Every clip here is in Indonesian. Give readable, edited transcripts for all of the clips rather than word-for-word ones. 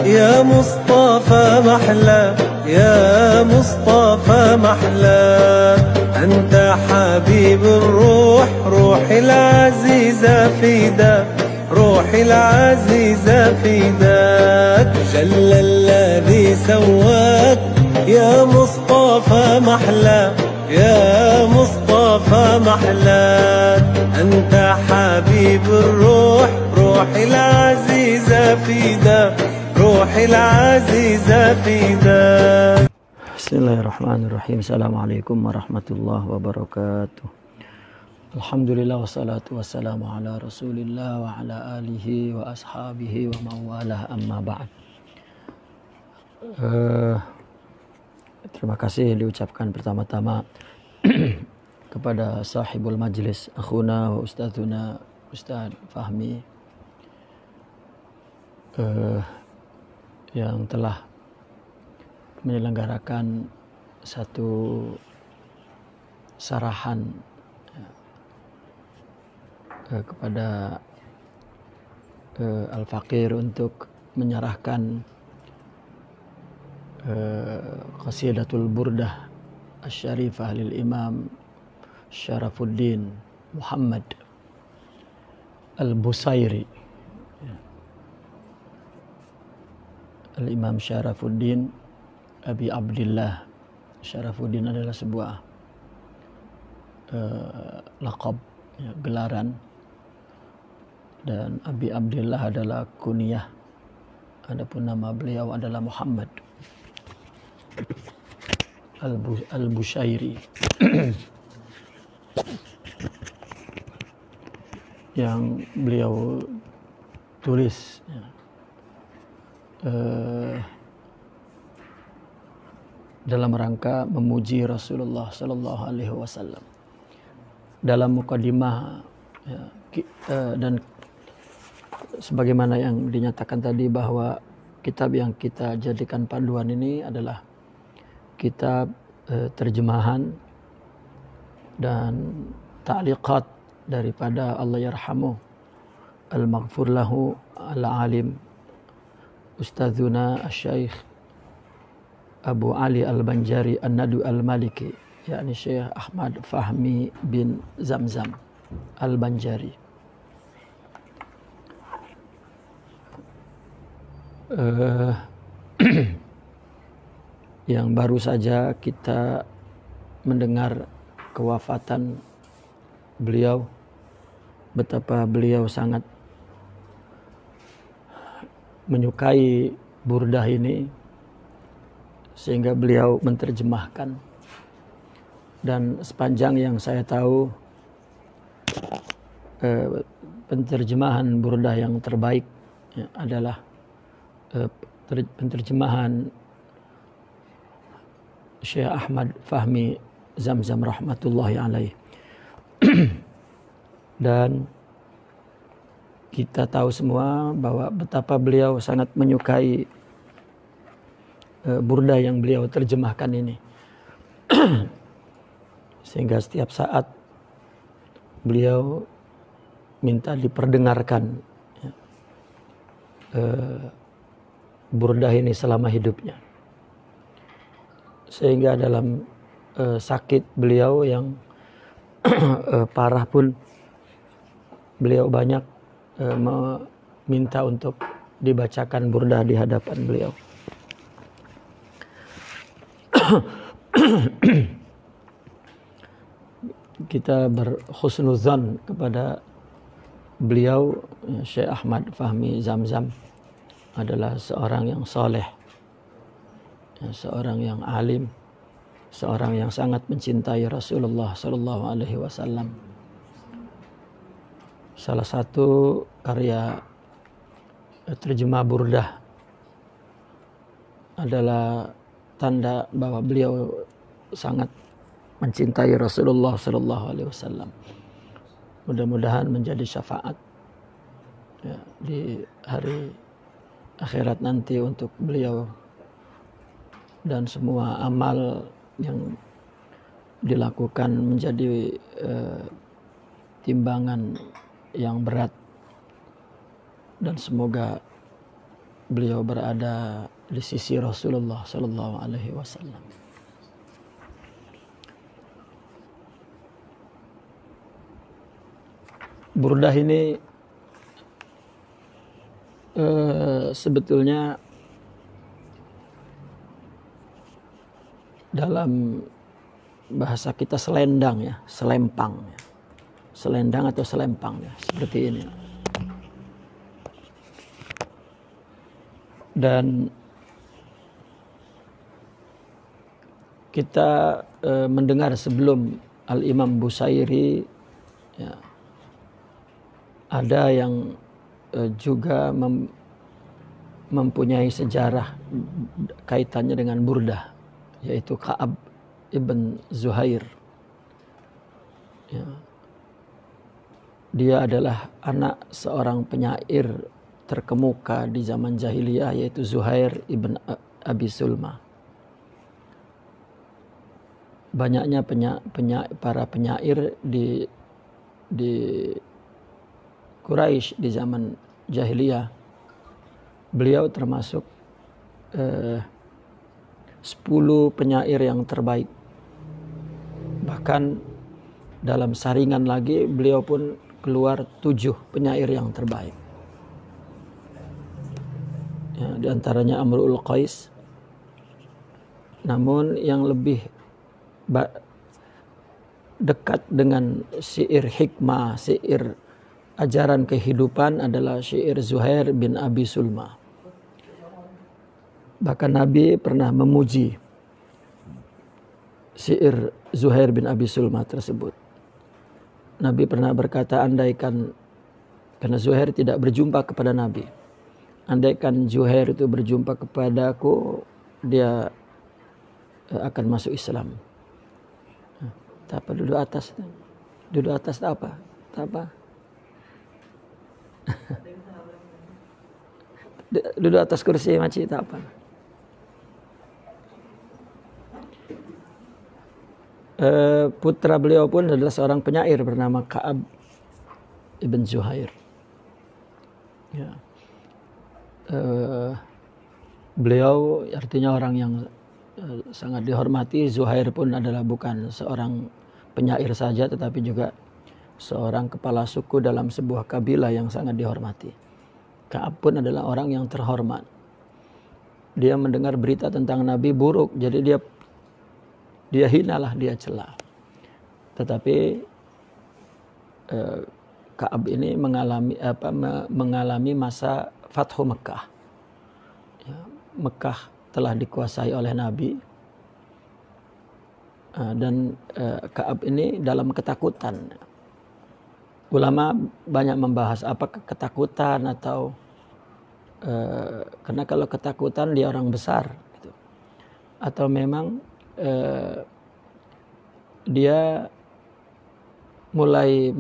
يا مصطفى محلى يا مصطفى محلى أنت حبيب الروح روحي العزيزة فداك روحي العزيزة فداك جل الذي سواك يا مصطفى محلى يا مصطفى محلى أنت حبيب الروح روحي العزيزة فداك روحي العزيزة فداك. Bismillahirrahmanirrahim. Assalamualaikum warahmatullahi wabarakatuh. Alhamdulillah wassalatu wassalamu ala rasulillah wa ala alihi wa ashabihi wa mawalah amma ba'd. Terima kasih diucapkan pertama-tama kepada sahibul majlis akhuna wa ustadzuna Ustaz Fahmi yang telah menyelenggarakan satu sarahan kepada Al-Faqir untuk menyerahkan Qasidatul Burdah Asy-Syarifah lil Imam Syarafuddin Muhammad Al-Busairi. Al-Imam Syarafuddin Abi Abdillah. Syarafuddin adalah sebuah laqab, ya, gelaran, dan Abi Abdillah adalah kunyah. Adapun nama beliau adalah Muhammad Al-Busairi yang beliau tulis, ya, dalam rangka memuji Rasulullah Sallallahu Alaihi Wasallam. Dalam mukadimah, ya, dan sebagaimana yang dinyatakan tadi bahwa kitab yang kita jadikan panduan ini adalah kitab terjemahan dan ta'liqat daripada Allah yarhamu al-maghfur lahu al-alim Ustadzuna Asy-Syaikh Abu Ali Al-Banjari An-Nadu Al-Maliki, yakni Syekh Ahmad Fahmi bin Zamzam Al-Banjari. Yang baru saja kita mendengar kewafatan beliau, betapa beliau sangat menyukai burdah ini sehingga beliau menerjemahkan, dan sepanjang yang saya tahu penterjemahan burdah yang terbaik, ya, adalah penterjemahan Syekh Ahmad Fahmi Zamzam rahmatullahi alaih. Dan kita tahu semua bahwa betapa beliau sangat menyukai burdah yang beliau terjemahkan ini. Sehingga setiap saat beliau minta diperdengarkan, ya, burdah ini selama hidupnya. Sehingga dalam sakit beliau yang parah pun beliau banyak meminta untuk dibacakan burdah di hadapan beliau. Kita berhusnuzan kepada beliau. Syekh Ahmad Fahmi Zamzam adalah seorang yang soleh, seorang yang alim, seorang yang sangat mencintai Rasulullah Sallallahu Alaihi Wasallam. Salah satu karya terjemah burdah adalah tanda bahwa beliau sangat mencintai Rasulullah Sallallahu Alaihi Wasallam. Mudah-mudahan menjadi syafaat, ya, di hari akhirat nanti untuk beliau dan semua amal yang dilakukan menjadi timbangan yang berat, dan semoga beliau berada di sisi Rasulullah Sallallahu Alaihi Wasallam. Burdah ini sebetulnya dalam bahasa kita selendang ya, selempang ya. Selendang atau selempang ya, seperti ini. Dan kita mendengar sebelum Al-Imam Busairi ya, ada yang juga mempunyai sejarah kaitannya dengan Burdah, yaitu Ka'ab ibn Zuhair. Ya. Dia adalah anak seorang penyair terkemuka di zaman jahiliyah, yaitu Zuhair ibn Abi Sulma. Banyaknya para penyair di Quraisy di zaman jahiliyah. Beliau termasuk 10 penyair yang terbaik. Bahkan dalam saringan lagi beliau pun keluar 7 penyair yang terbaik. Ya, di antaranya Amrul Qais. Namun yang lebih dekat dengan syair hikmah, syair ajaran kehidupan adalah syair Zuhair bin Abi Sulma. Bahkan Nabi pernah memuji syair Zuhair bin Abi Sulma tersebut. Nabi pernah berkata, andaikan, karena Zuhair tidak berjumpa kepada Nabi, andaikan Zuhair itu berjumpa kepadaku, dia akan masuk Islam. Tak apa, duduk atas. Duduk atas tak apa? Tak apa. Duduk atas kursi maci tak apa. Putra beliau pun adalah seorang penyair bernama Ka'ab ibn Zuhair. Ya. Beliau artinya orang yang sangat dihormati. Zuhair pun adalah bukan seorang penyair saja, tetapi juga seorang kepala suku dalam sebuah kabilah yang sangat dihormati. Ka'ab pun adalah orang yang terhormat. Dia mendengar berita tentang Nabi buruk, jadi dia hinalah, dia celah. Tetapi Ka'ab ini mengalami masa Fathu Mekah. Ya, Mekah telah dikuasai oleh Nabi. Dan Ka'ab ini dalam ketakutan. Ulama banyak membahas apakah ketakutan atau karena kalau ketakutan dia orang besar gitu. Atau memang dia mulai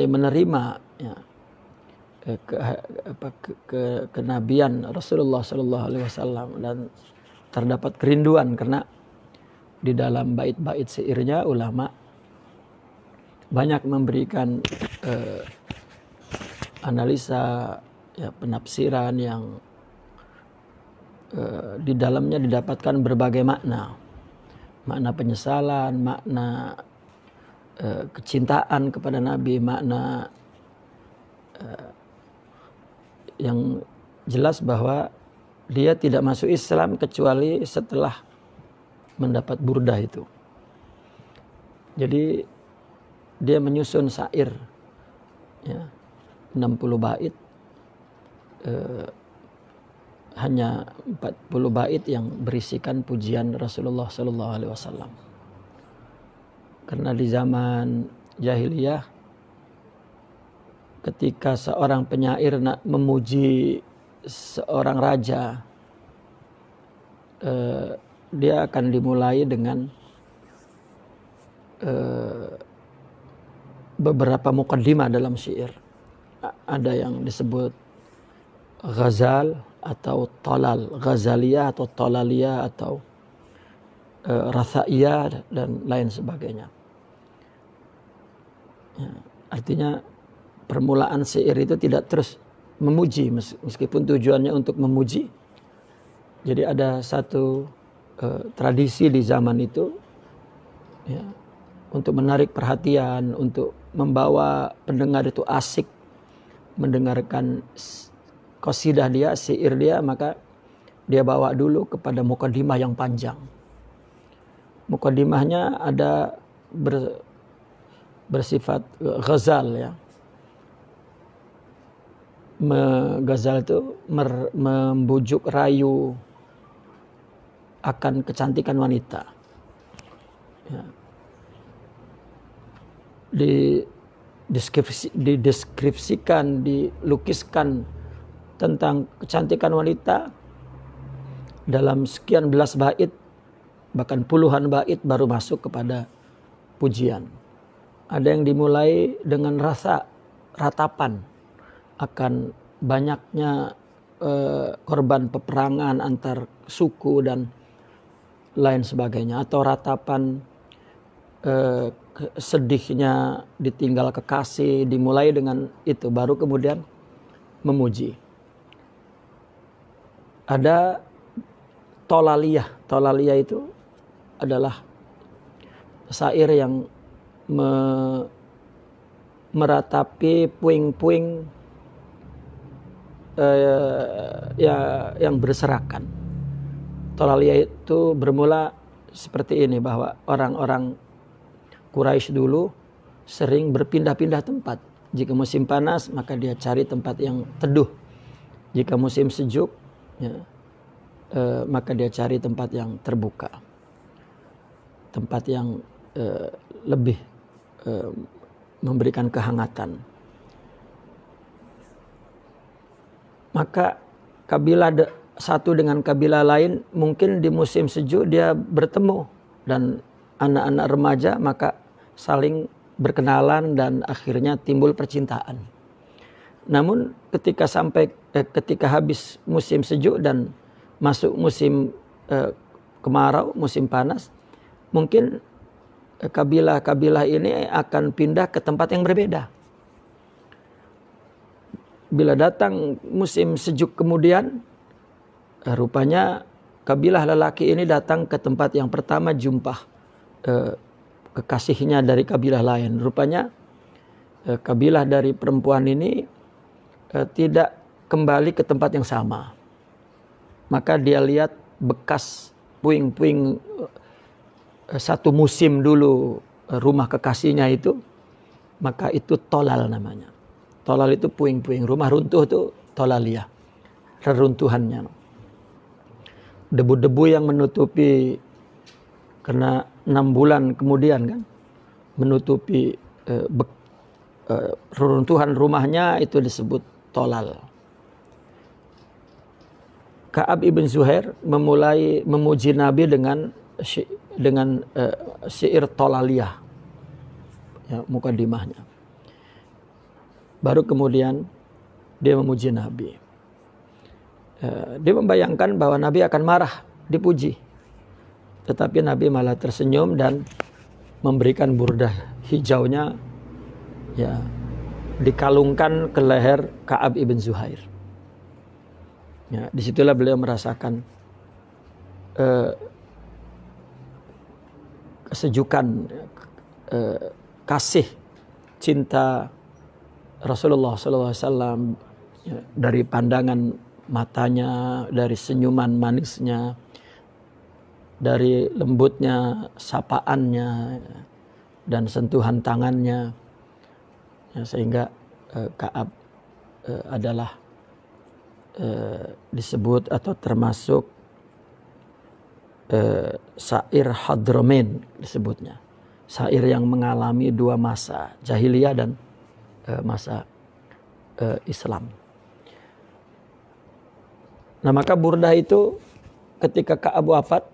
menerima ya, kenabian Rasulullah Sallallahu Alaihi Wasallam, dan terdapat kerinduan karena di dalam bait-bait syairnya ulama banyak memberikan analisa ya, penafsiran yang di dalamnya didapatkan berbagai makna penyesalan, makna kecintaan kepada Nabi, makna yang jelas bahwa dia tidak masuk Islam kecuali setelah mendapat burdah itu. Jadi dia menyusun syair ya, 60 bait, hanya 40 bait yang berisikan pujian Rasulullah Sallallahu Alaihi Wasallam. Karena di zaman jahiliyah, ketika seorang penyair nak memuji seorang raja, dia akan dimulai dengan beberapa muqaddimah dalam syair. Ada yang disebut ghazal atau talal, ghazaliyah atau talaliyah atau ratha'iyah dan lain sebagainya. Ya, artinya permulaan syair itu tidak terus memuji, meskipun tujuannya untuk memuji. Jadi ada satu tradisi di zaman itu, ya, untuk menarik perhatian, untuk membawa pendengar itu asik mendengarkan qasidah dia, syair dia, maka dia bawa dulu kepada mukadimah yang panjang. Mukadimahnya ada bersifat ghazal, ya. Ghazal itu membujuk rayu akan kecantikan wanita. Ya. Dideskripsikan, dilukiskan tentang kecantikan wanita dalam sekian belas bait, bahkan puluhan bait baru masuk kepada pujian. Ada yang dimulai dengan ratapan akan banyaknya korban peperangan antar suku dan lain sebagainya, atau ratapan sedihnya ditinggal kekasih, dimulai dengan itu, baru kemudian memuji. Ada tolaliyah. Tolaliyah itu adalah syair yang meratapi puing-puing yang berserakan. Tolaliyah itu bermula seperti ini, bahwa orang-orang Quraisy dulu sering berpindah-pindah tempat. Jika musim panas, maka dia cari tempat yang teduh. Jika musim sejuk, ya, maka dia cari tempat yang terbuka, tempat yang lebih memberikan kehangatan. Maka kabilah satu dengan kabilah lain mungkin di musim sejuk dia bertemu, dan anak-anak remaja maka saling berkenalan dan akhirnya timbul percintaan. Namun ketika habis musim sejuk dan masuk musim kemarau, musim panas, mungkin kabilah-kabilah ini akan pindah ke tempat yang berbeda. Bila datang musim sejuk kemudian, rupanya kabilah lelaki ini datang ke tempat yang pertama jumpa kekasihnya dari kabilah lain. Rupanya kabilah dari perempuan ini tidak kembali ke tempat yang sama. Maka dia lihat bekas puing-puing satu musim dulu rumah kekasihnya itu, maka itu tolal namanya. Tolal itu puing-puing, rumah runtuh itu tolaliyah, reruntuhannya. Debu-debu yang menutupi, karena 6 bulan kemudian kan, menutupi reruntuhan rumahnya, itu disebut tolal. Ka'ab ibn Zuhair memulai memuji Nabi dengan syair tolaliyah, ya, mukadimahnya. Baru kemudian dia memuji Nabi. Dia membayangkan bahwa Nabi akan marah dipuji, tetapi Nabi malah tersenyum dan memberikan burdah hijaunya, ya, dikalungkan ke leher Ka'ab ibn Zuhair. Ya, disitulah beliau merasakan kesejukan, kasih, cinta Rasulullah SAW, ya, dari pandangan matanya, dari senyuman manisnya, dari lembutnya sapaannya dan sentuhan tangannya, ya, sehingga Ka'ab adalah disebut atau termasuk syair Hadramain disebutnya, syair yang mengalami 2 masa, jahiliyah dan masa Islam. Nah, maka burdah itu ketika Ka'ab wafat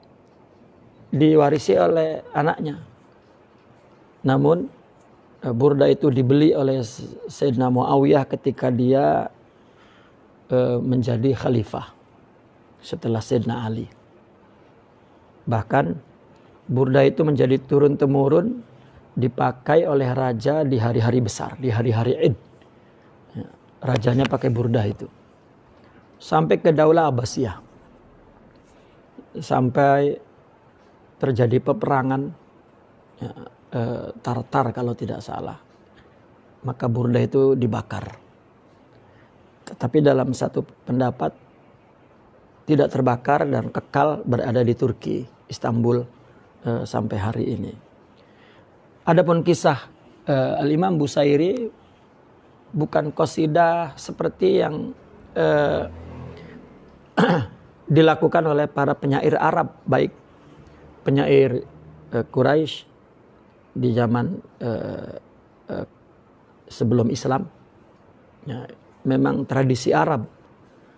diwarisi oleh anaknya. Namun burdah itu dibeli oleh Sayyidina Muawiyah ketika dia menjadi khalifah setelah Sayyidina Ali. Bahkan burdah itu menjadi turun-temurun dipakai oleh raja di hari-hari besar, di hari-hari Id. Ya, rajanya pakai burdah itu. Sampai ke Daulah Abbasiyah. Sampai terjadi peperangan ya, Tartar kalau tidak salah. Maka burdah itu dibakar. Tetapi dalam satu pendapat tidak terbakar dan kekal berada di Turki, Istanbul sampai hari ini. Adapun kisah Al-Imam Busairi bukan qasidah seperti yang dilakukan oleh para penyair Arab, baik penyair Quraisy di zaman sebelum Islam. Ya, memang tradisi Arab,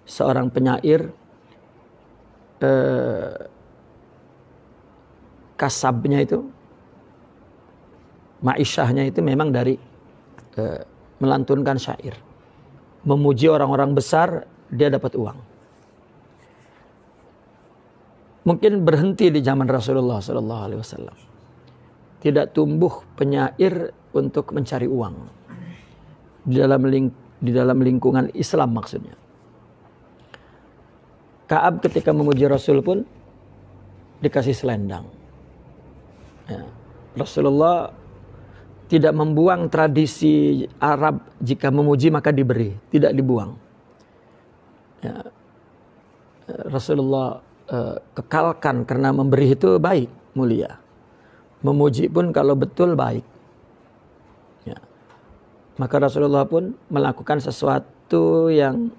seorang penyair kasabnya itu, ma'isyahnya itu memang dari melantunkan syair. Memuji orang-orang besar, dia dapat uang. Mungkin berhenti di zaman Rasulullah SAW. Tidak tumbuh penyair untuk mencari uang. Di dalam lingkungan Islam maksudnya. Ka'ab ketika memuji Rasul pun dikasih selendang. Ya. Rasulullah tidak membuang tradisi Arab, jika memuji maka diberi, tidak dibuang. Ya. Rasulullah kekalkan karena memberi itu baik, mulia. Memuji pun kalau betul baik. Ya. Maka Rasulullah pun melakukan sesuatu yang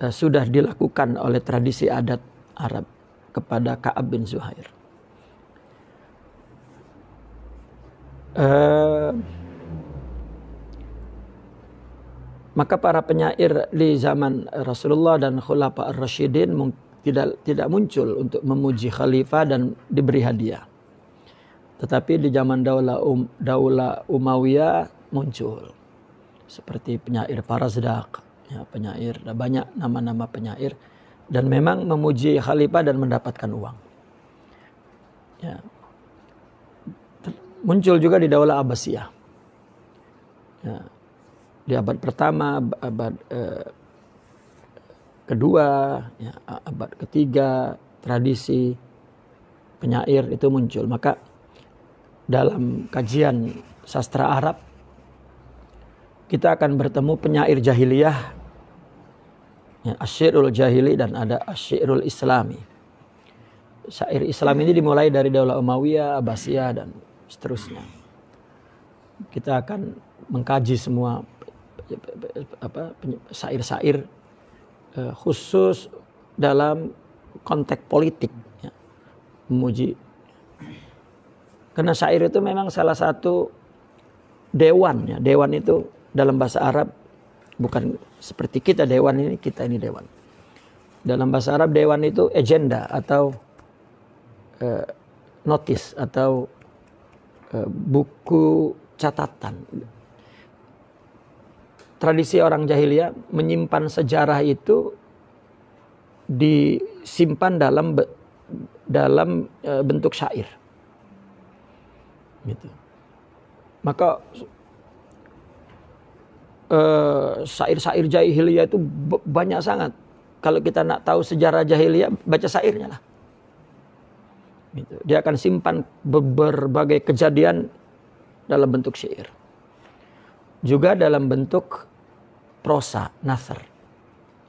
sudah dilakukan oleh tradisi adat Arab kepada Ka'ab bin Zuhair. Maka para penyair di zaman Rasulullah dan Khulafa ar-Rasyidin tidak muncul untuk memuji khalifah dan diberi hadiah. Tetapi di zaman Daulah Umayyah muncul seperti penyair Farazdaq, ya, penyair, banyak nama-nama penyair, dan memang memuji khalifah dan mendapatkan uang. Ya. Muncul juga di Daulah Abbasiyah. Ya. Di abad pertama, abad kedua, ya, abad ketiga, tradisi penyair itu muncul. Maka dalam kajian sastra Arab, kita akan bertemu penyair jahiliyah, ya, asy-syi'rul jahili, dan ada asy-syi'rul islami. Syair Islam ini dimulai dari Daulah Umayyah, Abbasiyah, dan seterusnya. Kita akan mengkaji semua syair-syair khusus dalam konteks politik, ya, memuji. Karena syair itu memang salah satu dewan, ya. Dewan itu dalam bahasa Arab bukan seperti kita dewan ini, kita ini dewan. Dalam bahasa Arab dewan itu agenda atau notis atau buku catatan. Tradisi orang jahiliyah menyimpan sejarah itu disimpan dalam bentuk syair. Gitu. Maka syair-syair jahiliyah itu banyak sangat. Kalau kita nak tahu sejarah jahiliyah, baca syairnya lah. Gitu. Dia akan simpan berbagai kejadian dalam bentuk syair. Juga dalam bentuk prosa, nasr.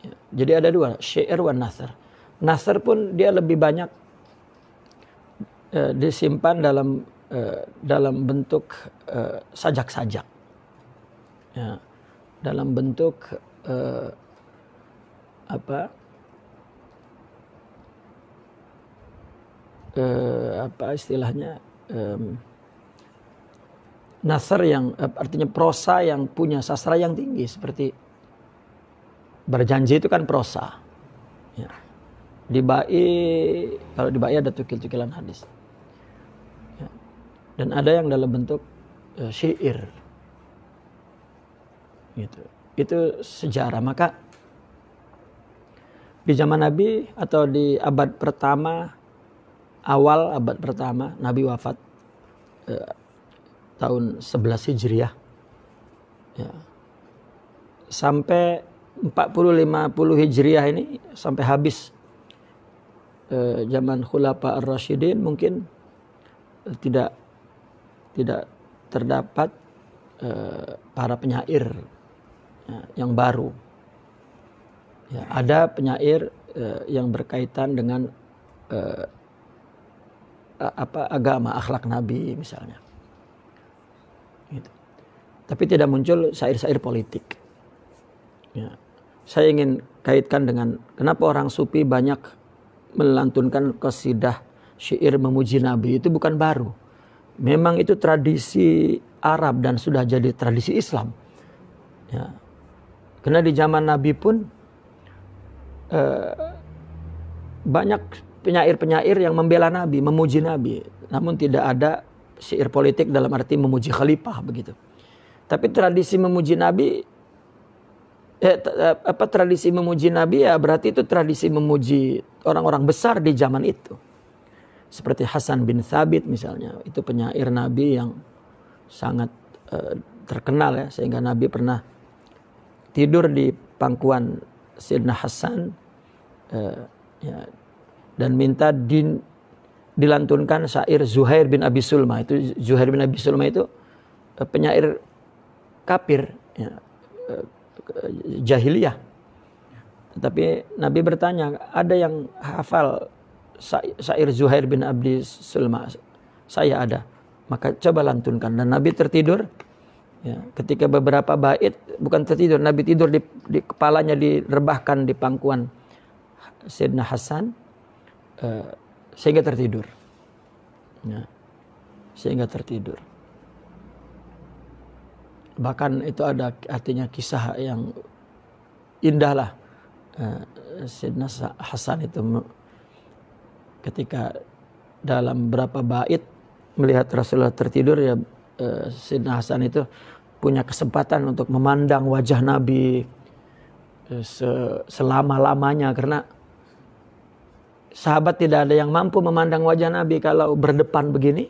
Ya. Jadi ada dua, syair dan nasr. Nasr pun dia lebih banyak disimpan dalam bentuk sajak-sajak. Ya. Dalam bentuk apa istilahnya, nasr yang artinya prosa yang punya sastra yang tinggi, seperti berjanji itu kan prosa. Ya. Kalau di Ba'i ada tukil-tukilan hadis. Ya. Dan ada yang dalam bentuk syair. Gitu. Itu sejarah. Maka di zaman Nabi atau di abad pertama, awal abad pertama, Nabi wafat tahun 11 Hijriah. Ya. sampai 40-50 Hijriah ini sampai habis zaman Khulafa Ar-Rasyidin mungkin tidak terdapat para penyair yang baru. Ya, ada penyair yang berkaitan dengan agama, akhlak Nabi misalnya. Gitu. Tapi tidak muncul syair-syair politik. Ya. Saya ingin kaitkan dengan kenapa orang sufi banyak melantunkan qasidah syair memuji Nabi. Itu bukan baru. Memang itu tradisi Arab dan sudah jadi tradisi Islam. Ya. Karena di zaman Nabi pun banyak penyair-penyair yang membela Nabi, memuji Nabi. Namun tidak ada syair politik dalam arti memuji khalifah begitu. Tapi tradisi memuji Nabi, tradisi memuji Nabi ya berarti itu tradisi memuji orang-orang besar di zaman itu. Seperti Hasan bin Thabit misalnya, itu penyair Nabi yang sangat terkenal ya, sehingga Nabi pernah tidur di pangkuan Sayyidina Hasan ya, dan minta dilantunkan syair Zuhair bin Abi Sulma. Itu Zuhair bin Abi Sulma itu penyair kafir ya, jahiliyah. Tetapi Nabi bertanya, ada yang hafal syair Zuhair bin Abi Sulma? Saya ada. Maka coba lantunkan. Dan Nabi tertidur. Ya, ketika beberapa bait, bukan tertidur, Nabi tidur di kepalanya direbahkan di pangkuan Sayyidina Hasan, sehingga tertidur. Ya, sehingga tertidur. Bahkan itu ada artinya kisah yang indah lah. Sayyidina Hasan itu ketika dalam berapa bait melihat Rasulullah tertidur, ya Sayyidina Hasan itu punya kesempatan untuk memandang wajah Nabi selama-lamanya, karena sahabat tidak ada yang mampu memandang wajah Nabi kalau berdepan begini.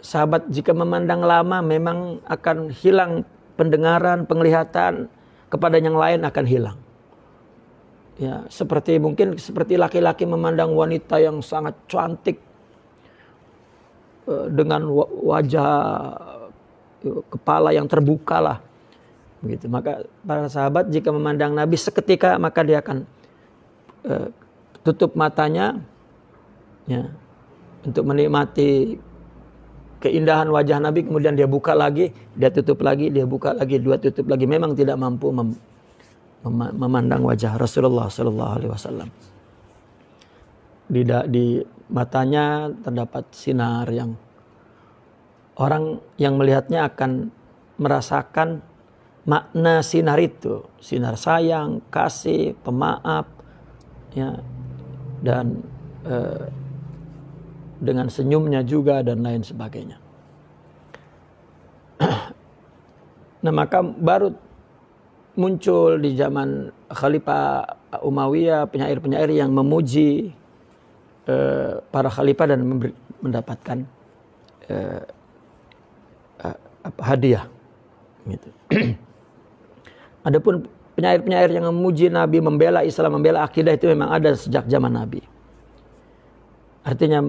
Sahabat jika memandang lama memang akan hilang pendengaran, penglihatan, kepada yang lain akan hilang. Ya, mungkin seperti laki-laki memandang wanita yang sangat cantik dengan wajah kepala yang terbuka lah. Begitu. Maka para sahabat jika memandang Nabi seketika maka dia akan tutup matanya ya, untuk menikmati keindahan wajah Nabi, kemudian dia buka lagi, dia tutup lagi, dia buka lagi, dia tutup lagi. Memang tidak mampu memandang wajah Rasulullah sallallahu alaihi wasallam. Di matanya terdapat sinar yang orang yang melihatnya akan merasakan makna sinar itu, sinar sayang, kasih, pemaaf, ya, dan dengan senyumnya juga dan lain sebagainya. Nah, maka baru muncul di zaman Khalifah Umayyah penyair-penyair yang memuji para khalifah dan mendapatkan hadiah. Gitu. Adapun penyair-penyair yang memuji Nabi, membela Islam, membela akidah itu memang ada sejak zaman Nabi. Artinya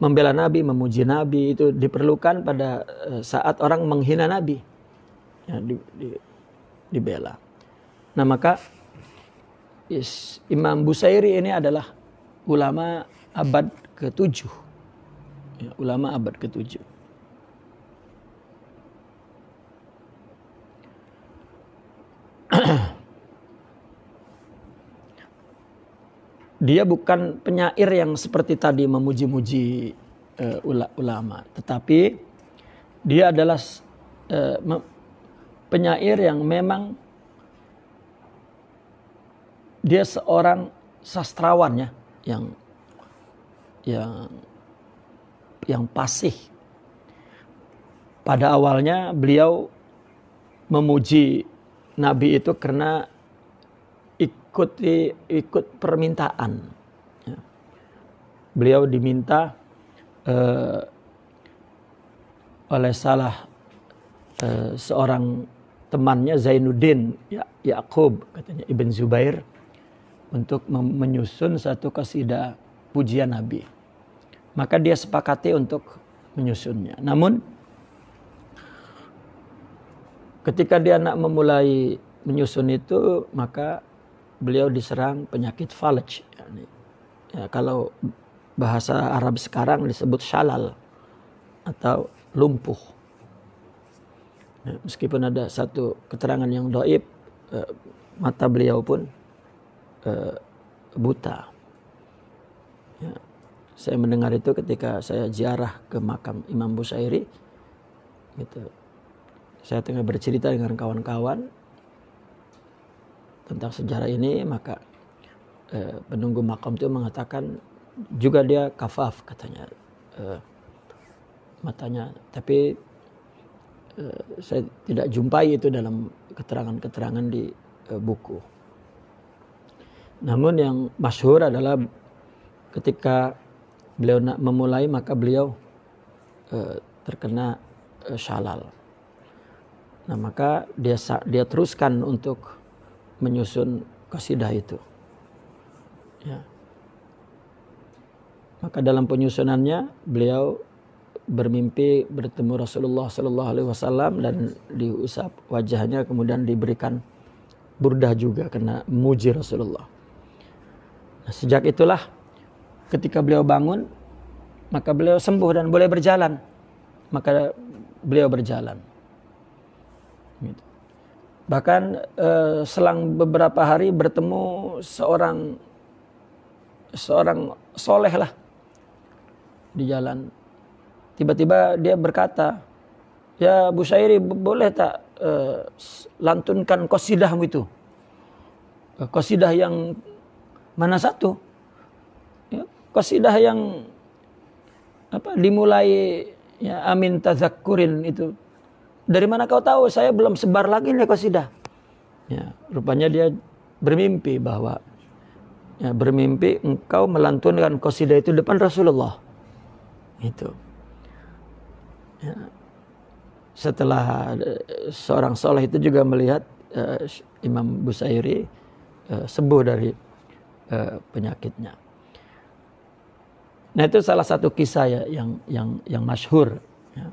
membela Nabi, memuji Nabi itu diperlukan pada saat orang menghina Nabi. Ya, dibela. Nah, maka Imam Busairi ini adalah ulama abad ke-7. Ya, ulama abad ke-7. Dia bukan penyair yang seperti tadi memuji-muji ulama, tetapi dia adalah penyair yang memang dia seorang sastrawan ya, yang fasih. Pada awalnya beliau memuji Nabi itu karena ikut permintaan. Ya. Beliau diminta oleh salah seorang temannya Zainuddin Yaqub, katanya Ibn Zubair, untuk menyusun satu qasidah pujian Nabi. Maka dia sepakati untuk menyusunnya. Namun ketika dia nak memulai menyusun itu, maka beliau diserang penyakit falaj. Ya, kalau bahasa Arab sekarang disebut syalal atau lumpuh. Ya, meskipun ada satu keterangan yang dhaif, mata beliau pun buta. Ya, saya mendengar itu ketika saya ziarah ke makam Imam Bushairi. Gitu. Saya tengah bercerita dengan kawan-kawan tentang sejarah ini, maka penunggu makam itu mengatakan juga dia kafaf, katanya matanya, tapi saya tidak jumpai itu dalam keterangan-keterangan di buku. Namun yang masyhur adalah ketika beliau nak memulai, maka beliau terkena syalal. Nah, maka dia teruskan untuk menyusun qasidah itu. Ya. Maka dalam penyusunannya beliau bermimpi bertemu Rasulullah Sallallahu Alaihi Wasallam dan diusap wajahnya, kemudian diberikan burdah juga karena memuji Rasulullah. Nah, sejak itulah ketika beliau bangun, maka beliau sembuh dan boleh berjalan. Maka beliau berjalan. Gitu. Bahkan selang beberapa hari bertemu seorang soleh lah di jalan. Tiba-tiba dia berkata, "Ya Bushairi, boleh tak lantunkan qasidahmu itu?" Qasidah yang mana satu? Ya, qasidah yang dimulai ya amin tazakkurin itu. Dari mana kau tahu? Saya belum sebar lagi nih qasidah. Ya, rupanya dia bermimpi bahwa bermimpi engkau melantunkan qasidah itu depan Rasulullah. Itu. Ya. Setelah seorang soleh itu juga melihat Imam Bushairi sembuh dari penyakitnya. Nah, itu salah satu kisah ya yang masyhur. Ya.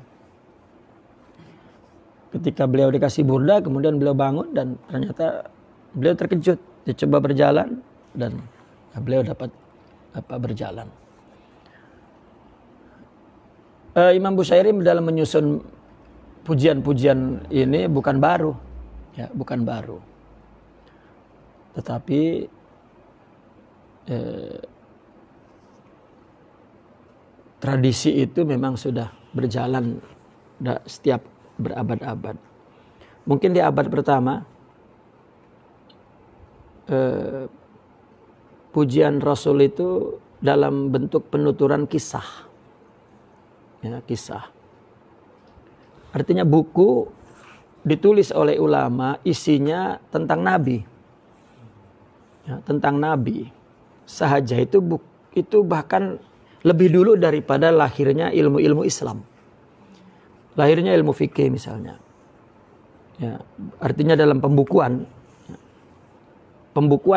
Ketika beliau dikasih burda, kemudian beliau bangun dan ternyata beliau terkejut. Dia coba berjalan dan beliau dapat berjalan. Imam Bushairi dalam menyusun pujian-pujian ini bukan baru, ya, bukan baru. Tetapi tradisi itu memang sudah berjalan setiap berabad-abad. Mungkin di abad pertama pujian Rasul itu dalam bentuk penuturan kisah. Ya, kisah. Artinya buku ditulis oleh ulama, isinya tentang Nabi. Ya, tentang Nabi. Sahaja itu bahkan lebih dulu daripada lahirnya ilmu-ilmu Islam. Lahirnya ilmu fikih misalnya. Ya, artinya dalam pembukuan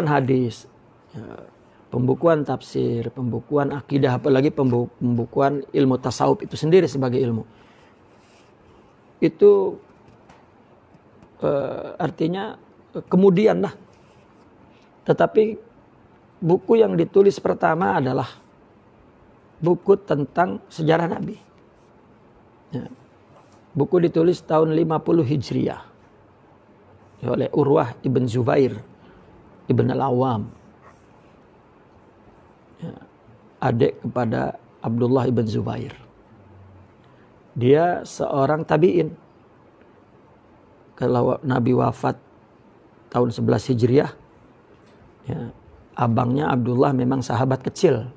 hadis, ya, pembukuan tafsir, pembukuan akidah, apalagi pembukuan ilmu tasawuf itu sendiri sebagai ilmu. Itu artinya kemudian lah. Tetapi buku yang ditulis pertama adalah buku tentang sejarah Nabi. Ya. Buku ditulis tahun 50 Hijriah oleh Urwah ibn Zubair ibn al-Awwam, ya, adik kepada Abdullah ibn Zubair. Dia seorang tabi'in. Kalau Nabi wafat tahun 11 Hijriah, ya, abangnya Abdullah memang sahabat kecil.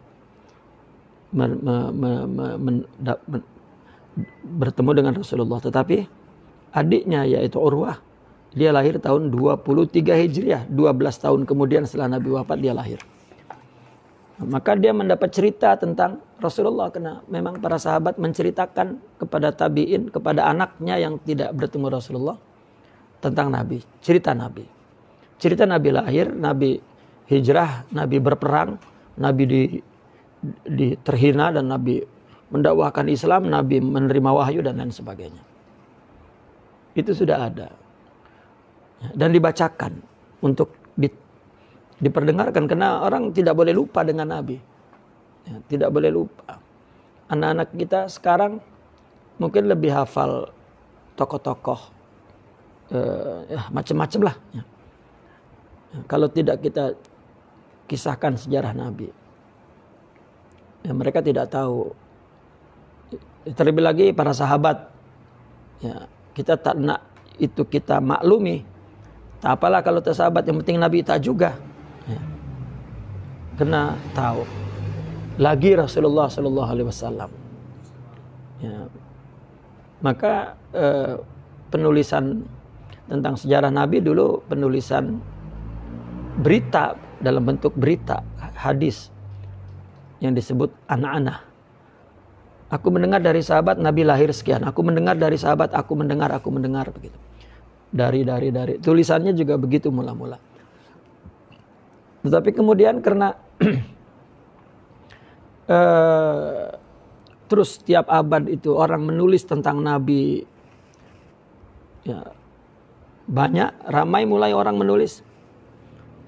Bertemu dengan Rasulullah, tetapi adiknya yaitu Urwah, dia lahir tahun 23 Hijriah, 12 tahun kemudian setelah Nabi wafat dia lahir. Maka dia mendapat cerita tentang Rasulullah, karena memang para sahabat menceritakan kepada tabi'in, kepada anaknya yang tidak bertemu Rasulullah, tentang Nabi, cerita Nabi. Cerita Nabi lahir, Nabi hijrah, Nabi berperang, Nabi terhina dan Nabi mendakwahkan Islam, Nabi menerima wahyu dan lain sebagainya. Itu sudah ada. Dan dibacakan untuk diperdengarkan karena orang tidak boleh lupa dengan Nabi. Ya, tidak boleh lupa. Anak-anak kita sekarang mungkin lebih hafal tokoh-tokoh macam-macam lah. Ya. Kalau tidak kita kisahkan sejarah Nabi, ya, mereka tidak tahu. Terlebih lagi para sahabat, ya, kita tak nak itu kita maklumi. Tak apalah kalau sahabat, yang penting Nabi tak juga. Ya. Kena tahu. Lagi Rasulullah Sallallahu Alaihi Wasallam. Ya. Maka penulisan tentang sejarah Nabi dulu penulisan berita dalam bentuk berita hadis yang disebut anak-anak. Aku mendengar dari sahabat Nabi lahir sekian. Aku mendengar dari sahabat, aku mendengar begitu. Dari tulisannya juga begitu mula-mula. Tetapi kemudian karena terus tiap abad itu orang menulis tentang Nabi, ya, banyak, ramai mulai orang menulis.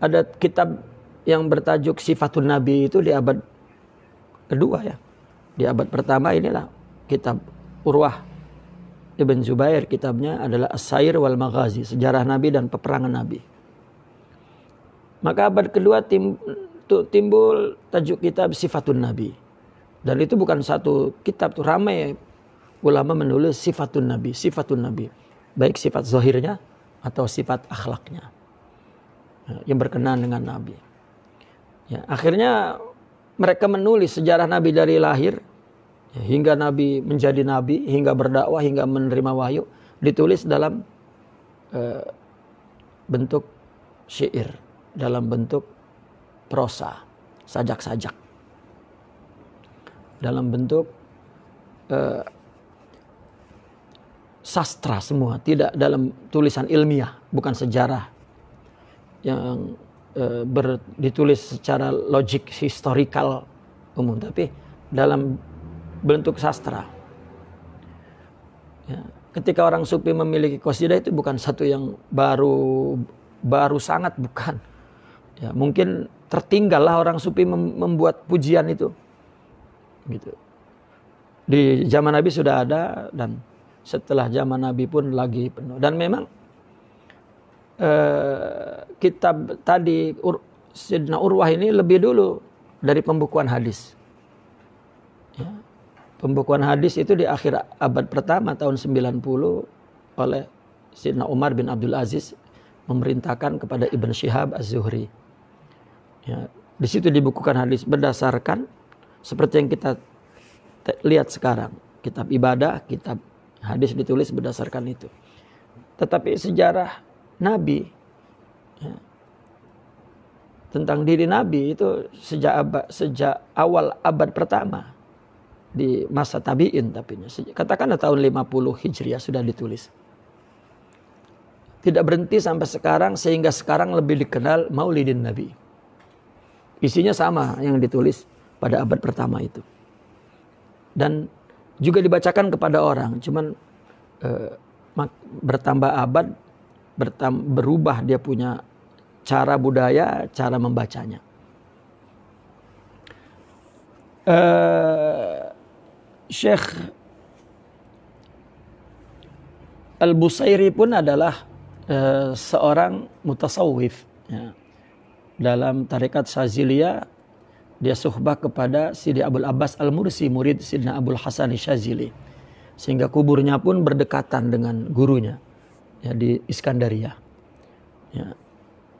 Ada kitab yang bertajuk Sifatun Nabi itu di abad kedua, ya. Di abad pertama inilah kitab Urwah Ibn Zubair, kitabnya adalah As-Sair wal Maghazi, sejarah Nabi dan peperangan Nabi. Maka abad kedua timbul tajuk kitab Sifatun Nabi. Dan itu bukan satu kitab, tuh ramai ulama menulis Sifatun Nabi, Sifatun Nabi. Baik sifat zahirnya atau sifat akhlaknya yang berkenaan dengan Nabi. Ya, akhirnya mereka menulis sejarah Nabi dari lahir hingga Nabi menjadi Nabi, hingga berdakwah, hingga menerima wahyu, ditulis dalam bentuk syair, dalam bentuk prosa, sajak-sajak, dalam bentuk sastra semua, tidak dalam tulisan ilmiah, bukan sejarah yang ditulis secara logik historikal umum, tapi dalam bentuk sastra. Ya, ketika orang sufi memiliki qasidah itu bukan satu yang baru sangat, bukan. Ya, mungkin tertinggallah orang sufi membuat pujian itu. Gitu. Di zaman Nabi sudah ada dan setelah zaman Nabi pun lagi penuh. Dan memang kitab tadi Sayyidina Urwah ini lebih dulu dari pembukuan hadis. Ya. Pembukuan hadis itu di akhir abad pertama tahun 90 oleh Sayyidina Umar bin Abdul Aziz memerintahkan kepada Ibn Shihab Az-Zuhri. Ya, di situ dibukukan hadis berdasarkan seperti yang kita lihat sekarang. Kitab ibadah, kitab hadis ditulis berdasarkan itu. Tetapi sejarah Nabi, ya, tentang diri Nabi itu sejak awal abad pertama di masa tabi'in, tapi katakanlah tahun 50 Hijriah sudah ditulis. Tidak berhenti sampai sekarang, sehingga sekarang lebih dikenal Maulidin Nabi. Isinya sama yang ditulis pada abad pertama itu. Dan juga dibacakan kepada orang, cuman bertambah abad, berubah dia punya cara budaya, cara membacanya. Syekh Al-Busairi pun adalah seorang mutasawwif, ya. Dalam tarekat Syaziliyah dia suhbah kepada Sidi Abul Abbas Al-Mursi, murid Sidna Abul Hasan Syazili, sehingga kuburnya pun berdekatan dengan gurunya, ya, di Iskandaria. Ya,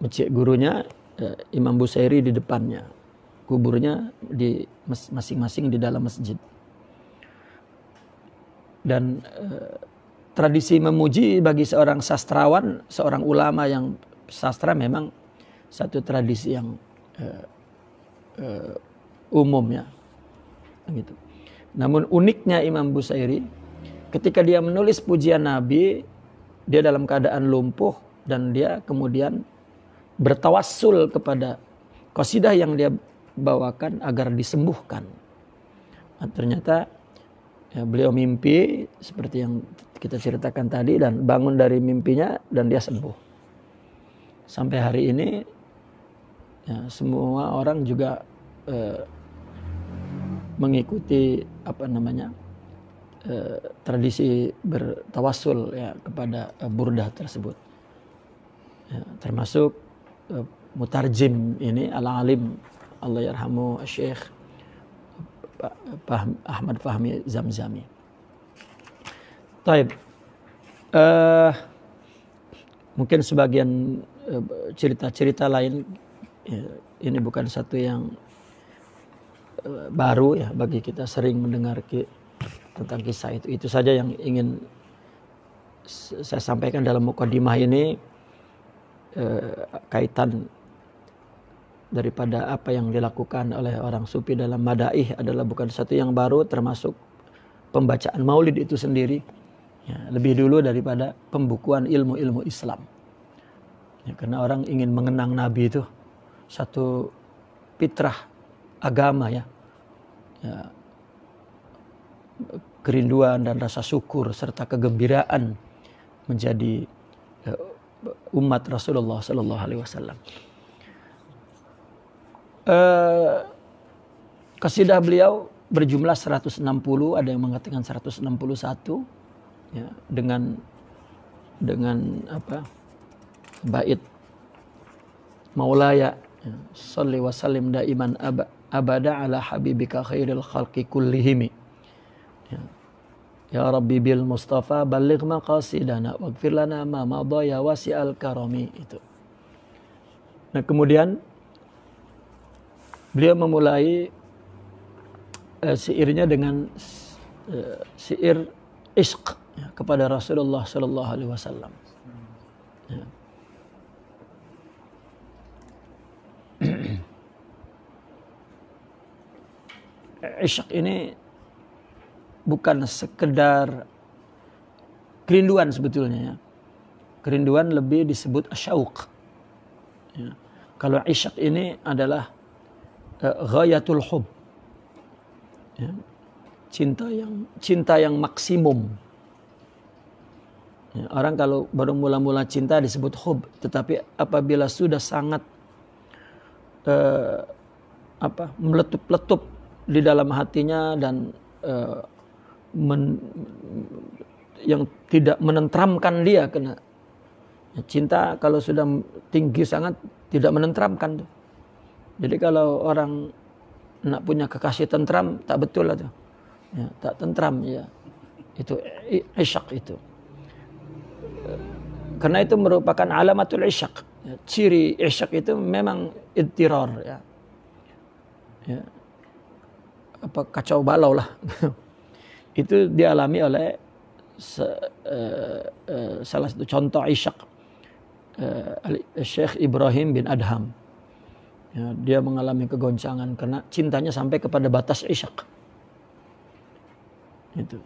masjid gurunya Imam Busairi di depannya, kuburnya di masing-masing di dalam masjid. Dan tradisi memuji bagi seorang sastrawan, seorang ulama yang sastra memang satu tradisi yang umumnya, gitu. Namun uniknya Imam Busairi ketika dia menulis pujian Nabi, dia dalam keadaan lumpuh dan dia kemudian bertawassul kepada qasidah yang dia bawakan agar disembuhkan. Nah, ternyata ya, beliau mimpi seperti yang kita ceritakan tadi dan bangun dari mimpinya dan dia sembuh. Sampai hari ini ya, semua orang juga mengikuti tradisi bertawassul ya kepada burdah tersebut. Ya, termasuk mutarjim ini al-alim Allah yarhamu Syekh Ahmad Fahmi Zamzami. Taib. Mungkin sebagian cerita-cerita lain ya, ini bukan satu yang baru ya bagi kita, sering mendengar tentang kisah itu. Itu saja yang ingin saya sampaikan dalam mukadimah ini, kaitan daripada apa yang dilakukan oleh orang sufi dalam madaih adalah bukan satu yang baru, termasuk pembacaan maulid itu sendiri ya, lebih dulu daripada pembukuan ilmu-ilmu Islam ya, karena orang ingin mengenang Nabi itu satu fitrah agama ya, kerinduan dan rasa syukur serta kegembiraan menjadi umat Rasulullah Sallallahu Alaihi Wasallam. Qasidah beliau berjumlah 160, ada yang mengatakan 161 ya, dengan bait Maulaya ya, shalli wa sallim daiman abada ala habibika khairil khalqi kullihim ya rabbi bil mustafa balligh maqasidana waghfir lana ma madha ya wasi'al karami. Itu. Nah, kemudian beliau memulai syairnya dengan syair ishq ya, kepada Rasulullah sallallahu alaihi wasallam. Ya. Ishq ini bukan sekedar kerinduan sebetulnya ya. Kerinduan lebih disebut asyauq. Ya. Kalau ishq ini adalah ghayatul hub. Ya. Cinta yang maksimum. Ya, orang kalau baru mula-mula cinta disebut hub, tetapi apabila sudah sangat meletup-letup di dalam hatinya dan yang tidak menentramkan dia, karena cinta kalau sudah tinggi sangat tidak menentramkan tuh. Jadi kalau orang nak punya kekasih tentram, tak betul lah tuh. Ya, tak tentram ya. Itu isyaq itu. Karena itu merupakan alamatul isyaq. Ya, ciri isyaq itu memang idtirar ya. Ya. Apa kacau balau lah. Itu dialami oleh salah satu contoh isyaq Syekh Ibrahim bin Adham. Ya, dia mengalami kegoncangan karena cintanya sampai kepada batas isyaq. Itu.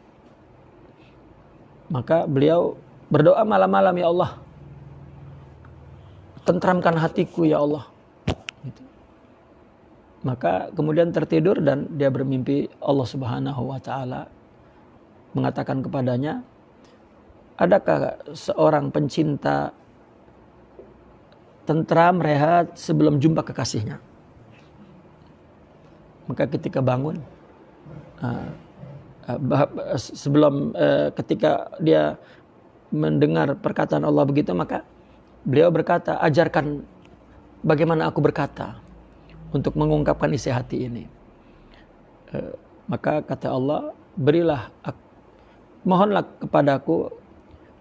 Maka beliau berdoa malam-malam, ya Allah, tentramkan hatiku ya Allah. Gitu. Maka kemudian tertidur dan dia bermimpi Allah Subhanahu wa taala mengatakan kepadanya, adakah seorang pencinta tentram, rehat sebelum jumpa kekasihnya? Maka ketika bangun, ketika dia mendengar perkataan Allah begitu, maka beliau berkata, ajarkan bagaimana aku berkata untuk mengungkapkan isi hati ini. Maka kata Allah, berilah, mohonlah kepadaku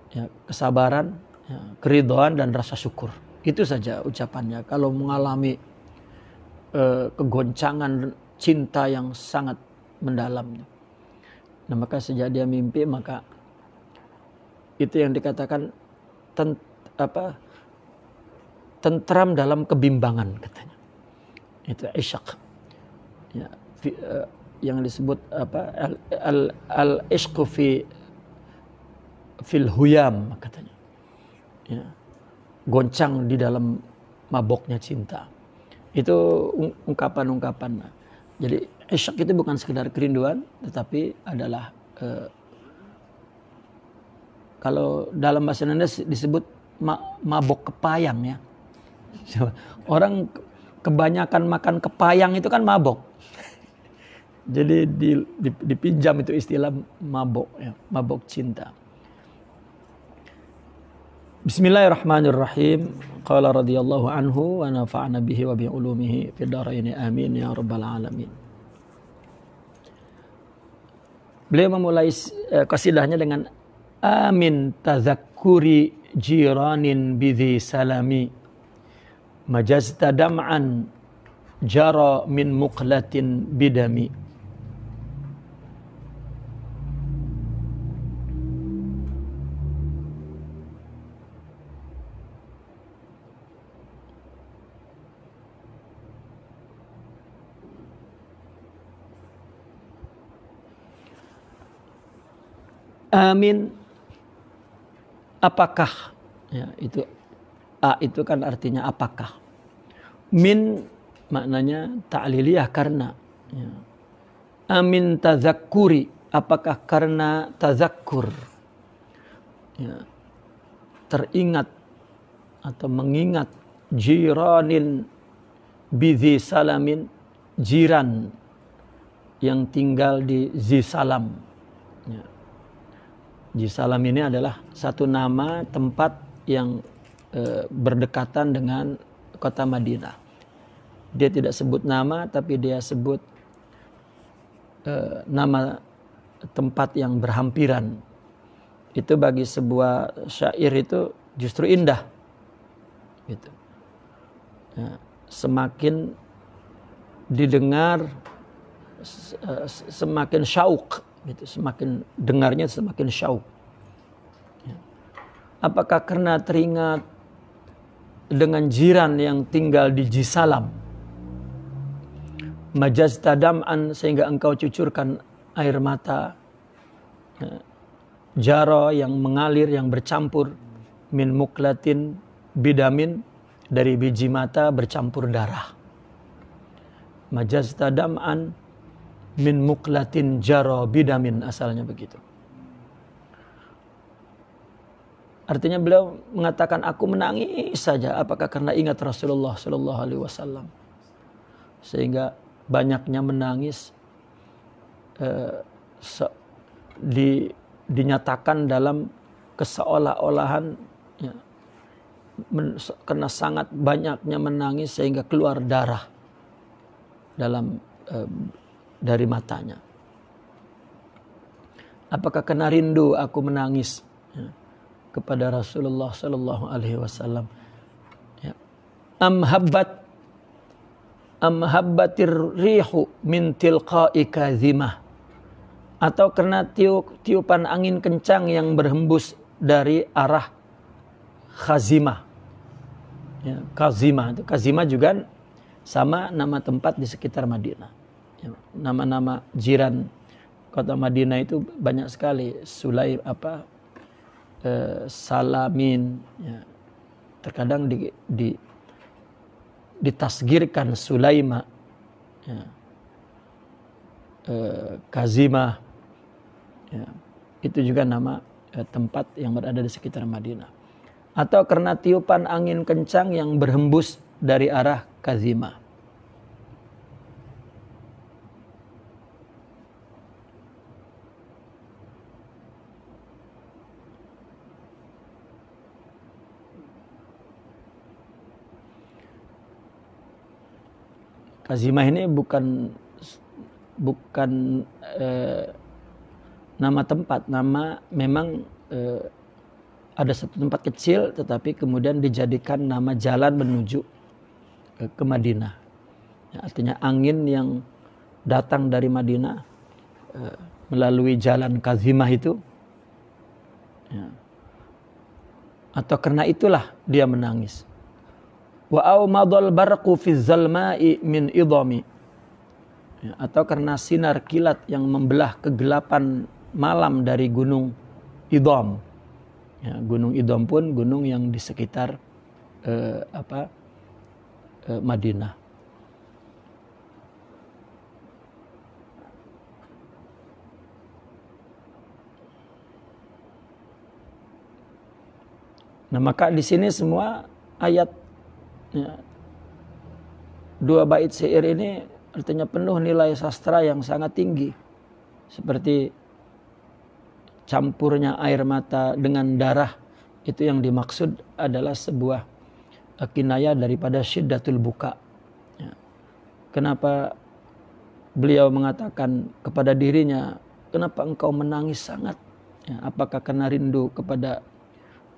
ya, kesabaran, ya, keridhaan dan rasa syukur. Itu saja ucapannya. Kalau mengalami kegoncangan cinta yang sangat mendalam. Nah, maka sejak dia mimpi, maka itu yang dikatakan tentram dalam kebimbangan katanya. Itu isyaq. Ya, yang disebut al-ishqu fil huyam katanya. ya, goncang di dalam maboknya cinta. Itu ungkapan-ungkapan. Jadi isyak itu bukan sekedar kerinduan, tetapi adalah kalau dalam bahasa Indonesia disebut mabok kepayang ya. Orang kebanyakan makan kepayang itu kan mabok. Jadi dipinjam itu istilah mabok ya, mabok cinta. Bismillahirrahmanirrahim. Qala radhiyallahu anhu wa nafa'ana bihi wa bi ulumihi fid dharain amin ya rabbal alamin. Beliau memulai qasidahnya dengan amin tazakkuri jiranin bidhi salami majazta dam'an jara min muqlatin bidami. Amin, apakah? Ya, itu a itu kan artinya apakah. Min maknanya ta'liliyah karena. Ya. Amin tazakkuri, apakah karena tazakkur? Ya. Teringat atau mengingat jiranin bidhi salamin, jiran yang tinggal di Zisalam. Ya. Zisalam ini adalah satu nama tempat yang berdekatan dengan kota Madinah. Dia tidak sebut nama, tapi dia sebut nama tempat yang berhampiran. Itu bagi sebuah syair itu justru indah. Gitu. Ya, semakin didengar, semakin syauk. Gitu, semakin dengarnya semakin syauk. Ya. Apakah karena teringat dengan jiran yang tinggal di Zisalam, majazta dam'an, sehingga engkau cucurkan air mata, ya. Jaro yang mengalir, yang bercampur, min muklatin bidamin, dari biji mata bercampur darah. Majazta dam'an min muklatin jaro bidamin, asalnya begitu. Artinya beliau mengatakan aku menangis saja. Apakah karena ingat Rasulullah Sallallahu Alaihi Wasallam, sehingga banyaknya menangis dinyatakan dalam keseolah-olahan ya, karena sangat banyaknya menangis sehingga keluar darah dalam dari matanya. Apakah karena rindu aku menangis ya, kepada Rasulullah Sallallahu Alaihi Wasallam? Ya. Amhabbatir rihu min tilqa'i kazimah, atau karena tiupan angin kencang yang berhembus dari arah Khazimah. Ya, Kazimah juga sama nama tempat di sekitar Madinah. Nama-nama jiran kota Madinah itu banyak sekali. Sulaim Salamin, ya. Terkadang ditasgirkan Sulaima, ya. Kazimah, ya. Itu juga nama tempat yang berada di sekitar Madinah. Atau karena tiupan angin kencang yang berhembus dari arah Kazimah. Kazimah ini bukan nama tempat, nama memang ada satu tempat kecil, tetapi kemudian dijadikan nama jalan menuju ke Madinah. Ya, artinya angin yang datang dari Madinah melalui jalan Kazimah itu, ya. Atau karena itulah dia menangis. Wa aumadul barqu fi zalma'i min idami, ya, atau karena sinar kilat yang membelah kegelapan malam dari gunung Idham, Ya, Gunung Idham pun gunung yang di sekitar Madinah. Nah, maka di sini semua ayat, ya, 2 bait syair ini artinya penuh nilai sastra yang sangat tinggi. Seperti campurnya air mata dengan darah, itu yang dimaksud adalah sebuah kinayah daripada syiddatul buka. Ya. Kenapa beliau mengatakan kepada dirinya, kenapa engkau menangis sangat? Ya, apakah karena rindu kepada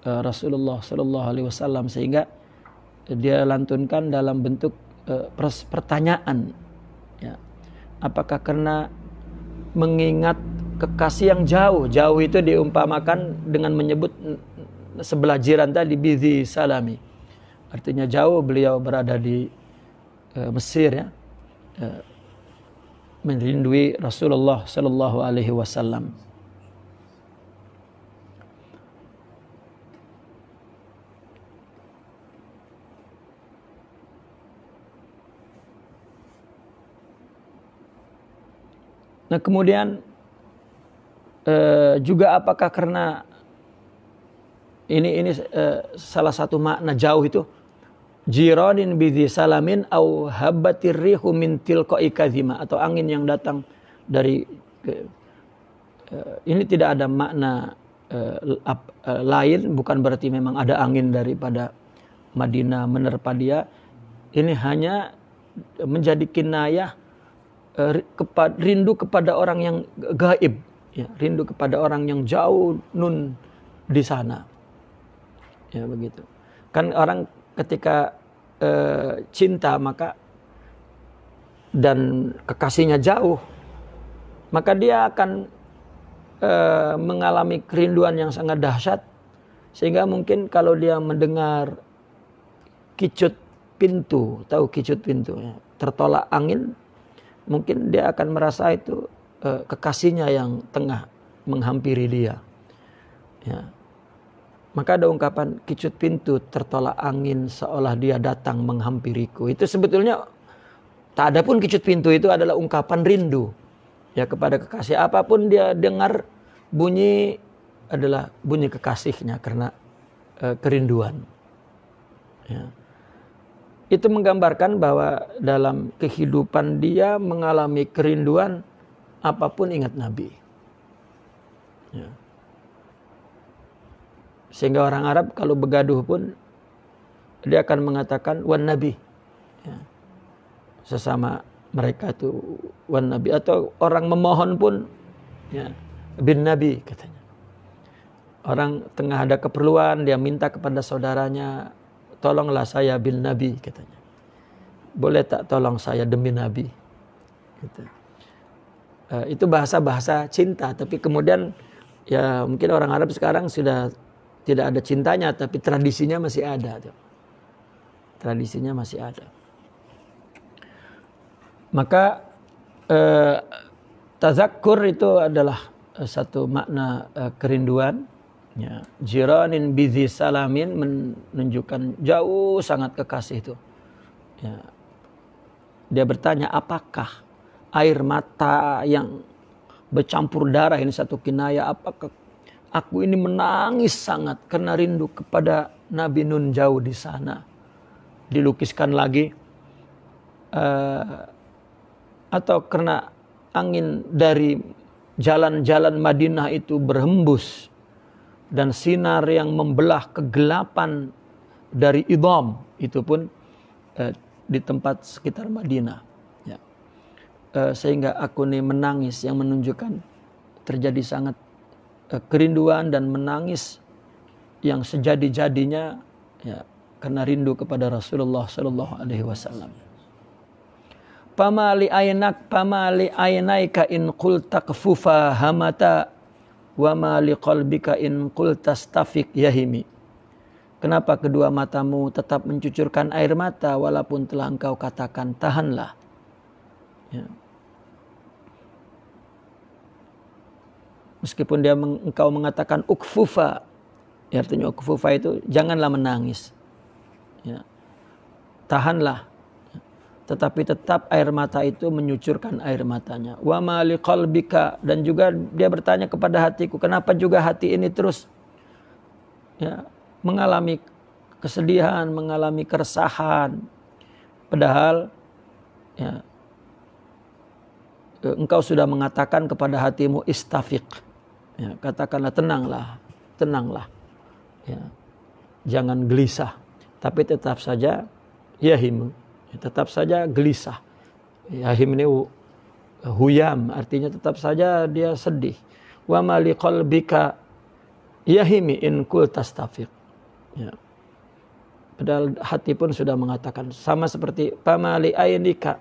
Rasulullah Sallallahu Alaihi Wasallam, sehingga dia lantunkan dalam bentuk pertanyaan. Ya. Apakah karena mengingat kekasih yang jauh? Jauh itu diumpamakan dengan menyebut sebelah jiran tadi, bidhi salami. Artinya jauh, beliau berada di Mesir, ya, merindui Rasulullah Sallallahu Alaihi Wasallam. Nah, kemudian juga apakah karena ini salah satu makna jauh itu, jiranin bidhi salamin au habbatir rihu min tilqa'i kadhima, atau angin yang datang dari ini tidak ada makna lain, bukan berarti memang ada angin daripada Madinah menerpa dia. Ini hanya menjadi kinayah rindu kepada orang yang gaib, ya, rindu kepada orang yang jauh nun di sana, ya, begitu. Kan orang ketika cinta maka dan kekasihnya jauh, maka dia akan mengalami kerinduan yang sangat dahsyat, sehingga mungkin kalau dia mendengar kicut pintu, tahu kicut pintu, ya, tertolak angin, mungkin dia akan merasa itu kekasihnya yang tengah menghampiri dia. Ya. Maka ada ungkapan kicut pintu tertolak angin seolah dia datang menghampiriku. Itu sebetulnya tak ada pun kicut pintu, itu adalah ungkapan rindu, ya, kepada kekasih. Apapun dia dengar bunyi adalah bunyi kekasihnya karena kerinduan. Ya. Itu menggambarkan bahwa dalam kehidupan dia mengalami kerinduan, apapun ingat Nabi. Ya. Sehingga orang Arab kalau begaduh pun dia akan mengatakan wan Nabi. Ya. Sesama mereka itu wan Nabi, atau orang memohon pun, ya, bin Nabi katanya. Orang tengah ada keperluan, dia minta kepada saudaranya, tolonglah saya bin Nabi katanya. Boleh tak tolong saya demi Nabi? Gitu. Itu bahasa-bahasa cinta. Tapi kemudian ya mungkin orang Arab sekarang sudah tidak ada cintanya, tapi tradisinya masih ada. Tradisinya masih ada. Maka tazakkur itu adalah satu makna kerinduan. Ya, jiranin bidhi salamin menunjukkan jauh sangat kekasih itu. Ya. Dia bertanya, apakah air mata yang bercampur darah ini satu kinayah, apakah aku ini menangis sangat karena rindu kepada Nabi Nun jauh di sana. Dilukiskan lagi, atau karena angin dari jalan-jalan Madinah itu berhembus dan sinar yang membelah kegelapan dari Idham itu pun di tempat sekitar Madinah, ya. Sehingga aku ini menangis, yang menunjukkan terjadi sangat kerinduan dan menangis yang sejadi-jadinya, ya, karena rindu kepada Rasulullah Sallallahu Alaihi Wasallam. Pamali ainaika in qulta kfufa hamata wa ma liqalbika in qulta stafik yahimi. Kenapa kedua matamu tetap mencucurkan air mata walaupun telah engkau katakan tahanlah? Ya. Meskipun engkau mengatakan ukfufa, Ya, artinya ukfufa itu janganlah menangis. Ya. Tahanlah. Tetapi tetap air mata itu menyucurkan air matanya. Wa ma liqalbika, dan juga dia bertanya kepada hatiku, kenapa juga hati ini terus ya, mengalami kesedihan, mengalami keresahan. Padahal ya, engkau sudah mengatakan kepada hatimu istafiq. Ya, katakanlah tenanglah. Ya. Jangan gelisah, tapi tetap saja yahim, tetap saja gelisah. Yahim ini huyam, artinya tetap saja dia sedih. Wa ma liqalbika yahimi in kul tastafiq. Ya. Padahal hati pun sudah mengatakan, sama seperti pama li ainika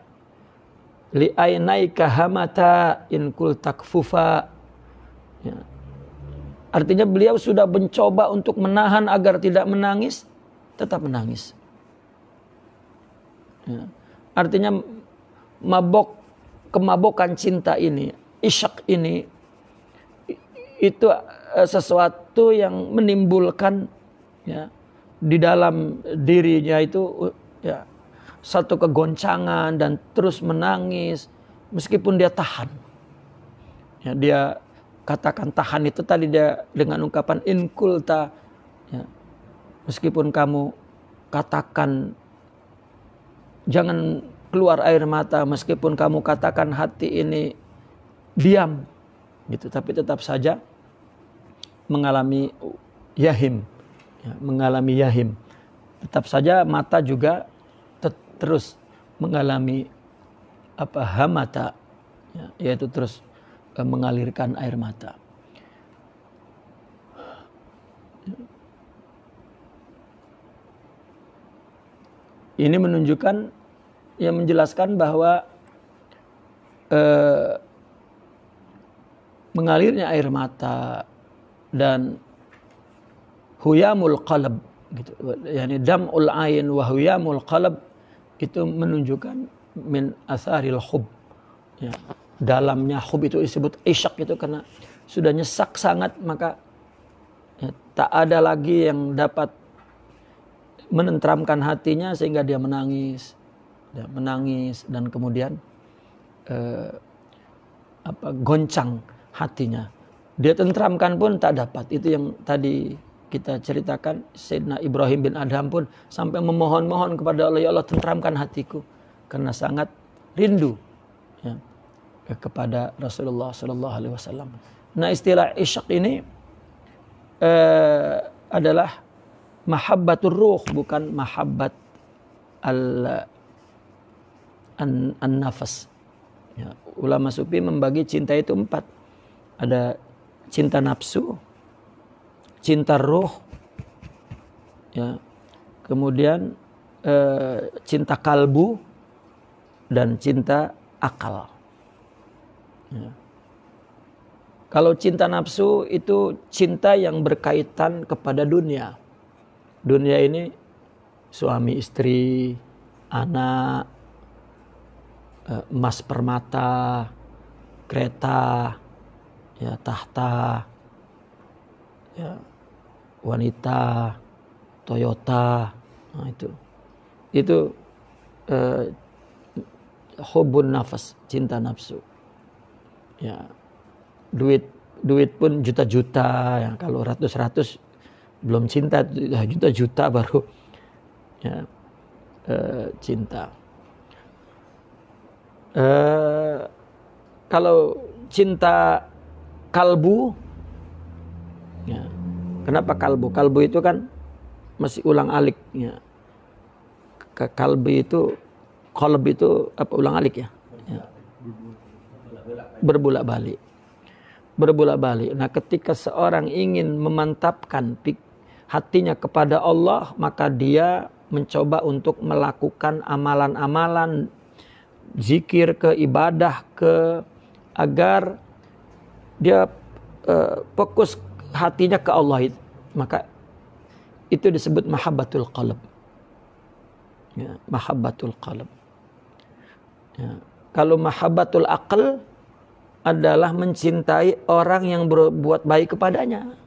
li ainaika hamata in kul takfufa. Ya. Artinya beliau sudah mencoba untuk menahan agar tidak menangis, tetap menangis. Ya. Artinya kemabokan cinta ini, isyak ini, itu sesuatu yang menimbulkan ya, di dalam dirinya itu ya, satu kegoncangan dan terus menangis meskipun dia tahan. Ya, dia katakan tahan itu tadi dia dengan ungkapan inkulta, ya, meskipun kamu katakan jangan keluar air mata, meskipun kamu katakan hati ini diam, gitu, tapi tetap saja mengalami yahim, ya, mengalami yahim. Tetap saja mata juga terus mengalami hamata, ya, yaitu terus mengalirkan air mata. Ini menunjukkan, yang menjelaskan bahwa mengalirnya air mata dan huyamul qalb, gitu, yani dam'ul ain wa huyamul qalb, itu menunjukkan min asaril hub, ya. Dalamnya hub itu disebut isyak itu karena sudah nyesak sangat, maka ya, tak ada lagi yang dapat menenteramkan hatinya sehingga dia menangis, ya, menangis dan kemudian goncang hatinya. Dia tenteramkan pun tak dapat. Itu yang tadi kita ceritakan, Sayyidina Ibrahim bin Adham pun sampai memohon-mohon kepada Allah, ya Allah tenteramkan hatiku, karena sangat rindu, ya, kepada Rasulullah SAW. Nah, istilah isyak ini adalah mahabbatur ruh, bukan mahabbat an-nafas. Ya, ulama sufi membagi cinta itu 4. Ada cinta nafsu, cinta ruh, ya, kemudian cinta kalbu, dan cinta akal. Ya. Kalau cinta nafsu itu cinta yang berkaitan kepada dunia. Dunia ini suami istri, anak, emas permata, kereta, ya, tahta, ya, wanita, Toyota. Nah, itu hubun nafas, cinta nafsu. Ya, duit pun juta-juta, ya, kalau ratus-ratus belum cinta, juta-juta baru ya, cinta. Kalau cinta kalbu, ya, kenapa kalbu? Kalbu itu kan masih ulang alik, ya. Kalbi itu, qalb itu apa, ulang alik, ya, ya. Berbulak-balik. Nah, ketika seorang ingin memantapkan hatinya kepada Allah, maka dia mencoba untuk melakukan amalan-amalan zikir ke ibadah agar dia fokus hatinya ke Allah. Maka itu disebut mahabbatul qalb. Ya, mahabbatul qalb. Ya. Kalau mahabbatul aql adalah mencintai orang yang berbuat baik kepadanya.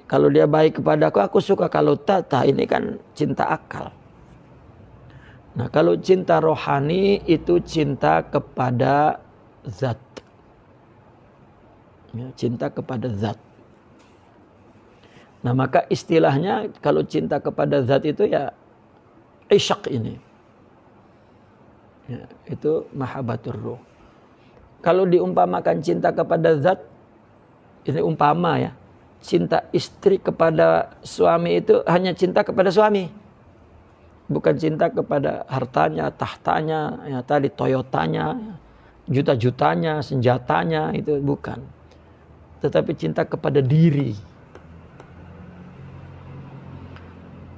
Kalau dia baik kepadaku, aku suka. Kalau tak, ini kan cinta akal. Nah, kalau cinta rohani itu cinta kepada zat. Ya, cinta kepada zat. Nah, maka istilahnya kalau cinta kepada zat itu ya isyak ini. Ya, itu mahabbatur ruh. Kalau diumpamakan cinta kepada zat, ini umpama ya. Cinta istri kepada suami itu hanya cinta kepada suami. Bukan cinta kepada hartanya, tahtanya, ya tadi Toyotanya, juta-jutanya, senjatanya, itu bukan. Tetapi cinta kepada diri.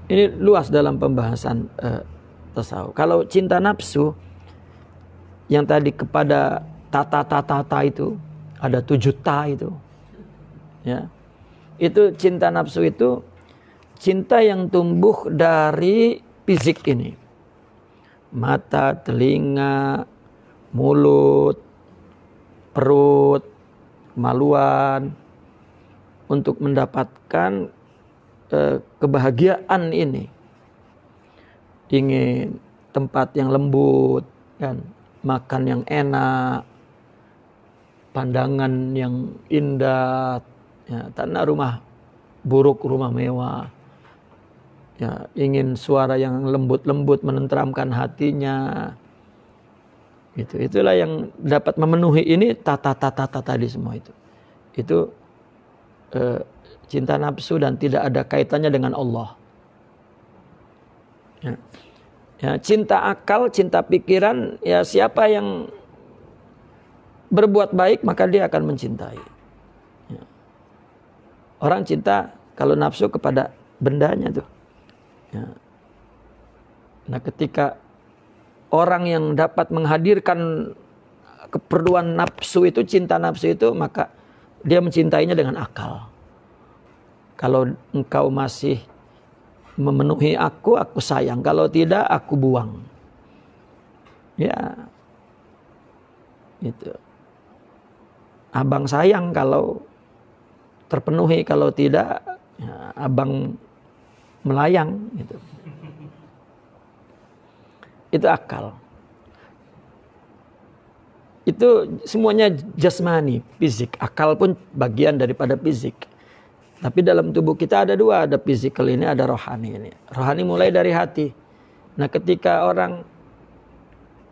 Ini luas dalam pembahasan tasawuf. Kalau cinta nafsu, yang tadi kepada tata itu, ada 7 ta itu. Ya. Itu cinta nafsu itu cinta yang tumbuh dari fisik ini. Mata, telinga, mulut, perut, kemaluan. Untuk mendapatkan kebahagiaan ini. Ingin tempat yang lembut, kan? Makan yang enak, pandangan yang indah, ya, tanah rumah buruk, rumah mewah. Ya, ingin suara yang lembut-lembut menenteramkan hatinya. Itulah yang dapat memenuhi ini tata tadi semua itu. Itu cinta nafsu dan tidak ada kaitannya dengan Allah. Ya. Ya, cinta akal, cinta pikiran, ya siapa yang berbuat baik maka dia akan mencintai. Ya. Orang cinta kalau nafsu kepada bendanya tuh. Ya. Nah, ketika orang yang dapat menghadirkan keperluan nafsu itu, cinta nafsu itu, maka dia mencintainya dengan akal. Kalau engkau masih memenuhi aku sayang. Kalau tidak, aku buang. Ya, itu. Abang sayang kalau terpenuhi, kalau tidak, ya, abang melayang. Gitu. Itu akal. Itu semuanya jasmani, fisik. Akal pun bagian daripada fisik. Tapi dalam tubuh kita ada 2, ada fisikal ini, ada rohani ini. Rohani mulai dari hati. Nah, ketika orang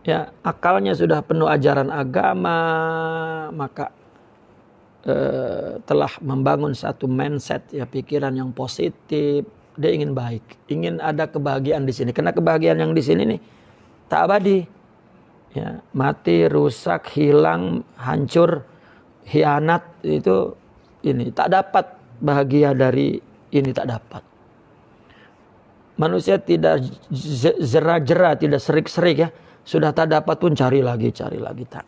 ya akalnya sudah penuh ajaran agama, maka telah membangun satu mindset, ya pikiran yang positif. Dia ingin baik, ingin ada kebahagiaan di sini. Karena kebahagiaan yang di sini nih tak abadi. Ya, mati, rusak, hilang, hancur, hianat itu ini tak dapat. Bahagia dari ini tak dapat. Manusia tidak jera-jera, tidak serik-serik ya. Sudah tak dapat pun cari lagi tak.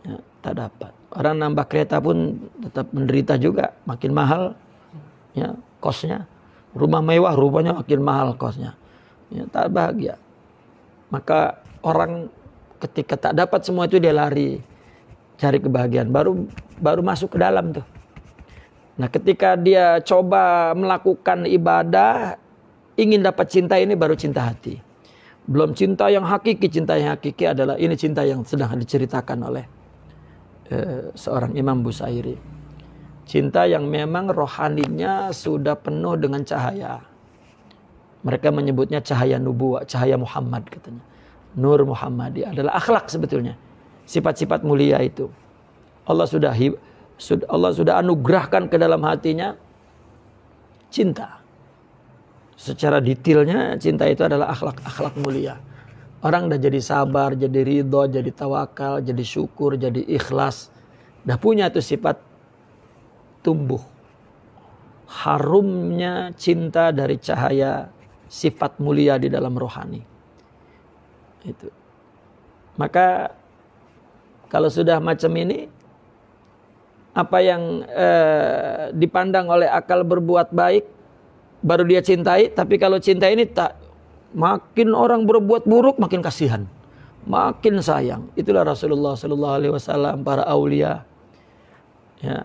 Ya, tak dapat. Orang nambah kereta pun tetap menderita juga, makin mahal ya kosnya. Rumah mewah, rumahnya makin mahal kosnya. Ya, tak bahagia. Maka orang ketika tak dapat semua itu dia lari cari kebahagiaan, baru masuk ke dalam tuh. Nah, ketika dia coba melakukan ibadah, ingin dapat cinta ini baru cinta hati. Belum cinta yang hakiki. Cinta yang hakiki adalah ini cinta yang sedang diceritakan oleh seorang Imam Busairi. Cinta yang memang rohaninya sudah penuh dengan cahaya. Mereka menyebutnya cahaya nubuwah, cahaya Muhammad katanya. Nur Muhammadi adalah akhlak sebetulnya. Sifat-sifat mulia itu. Allah sudah anugerahkan ke dalam hatinya cinta. Secara detailnya cinta itu adalah akhlak mulia. Orang dah jadi sabar, jadi ridho, jadi tawakal, jadi syukur, jadi ikhlas. Dah punya tuh sifat tumbuh. Harumnya cinta dari cahaya sifat mulia di dalam rohani. Itu. Maka kalau sudah macam ini, apa yang dipandang oleh akal berbuat baik baru dia cintai. Tapi kalau cinta ini tak, makin orang berbuat buruk makin kasihan, makin sayang. Itulah Rasulullah SAW, para aulia. Ya.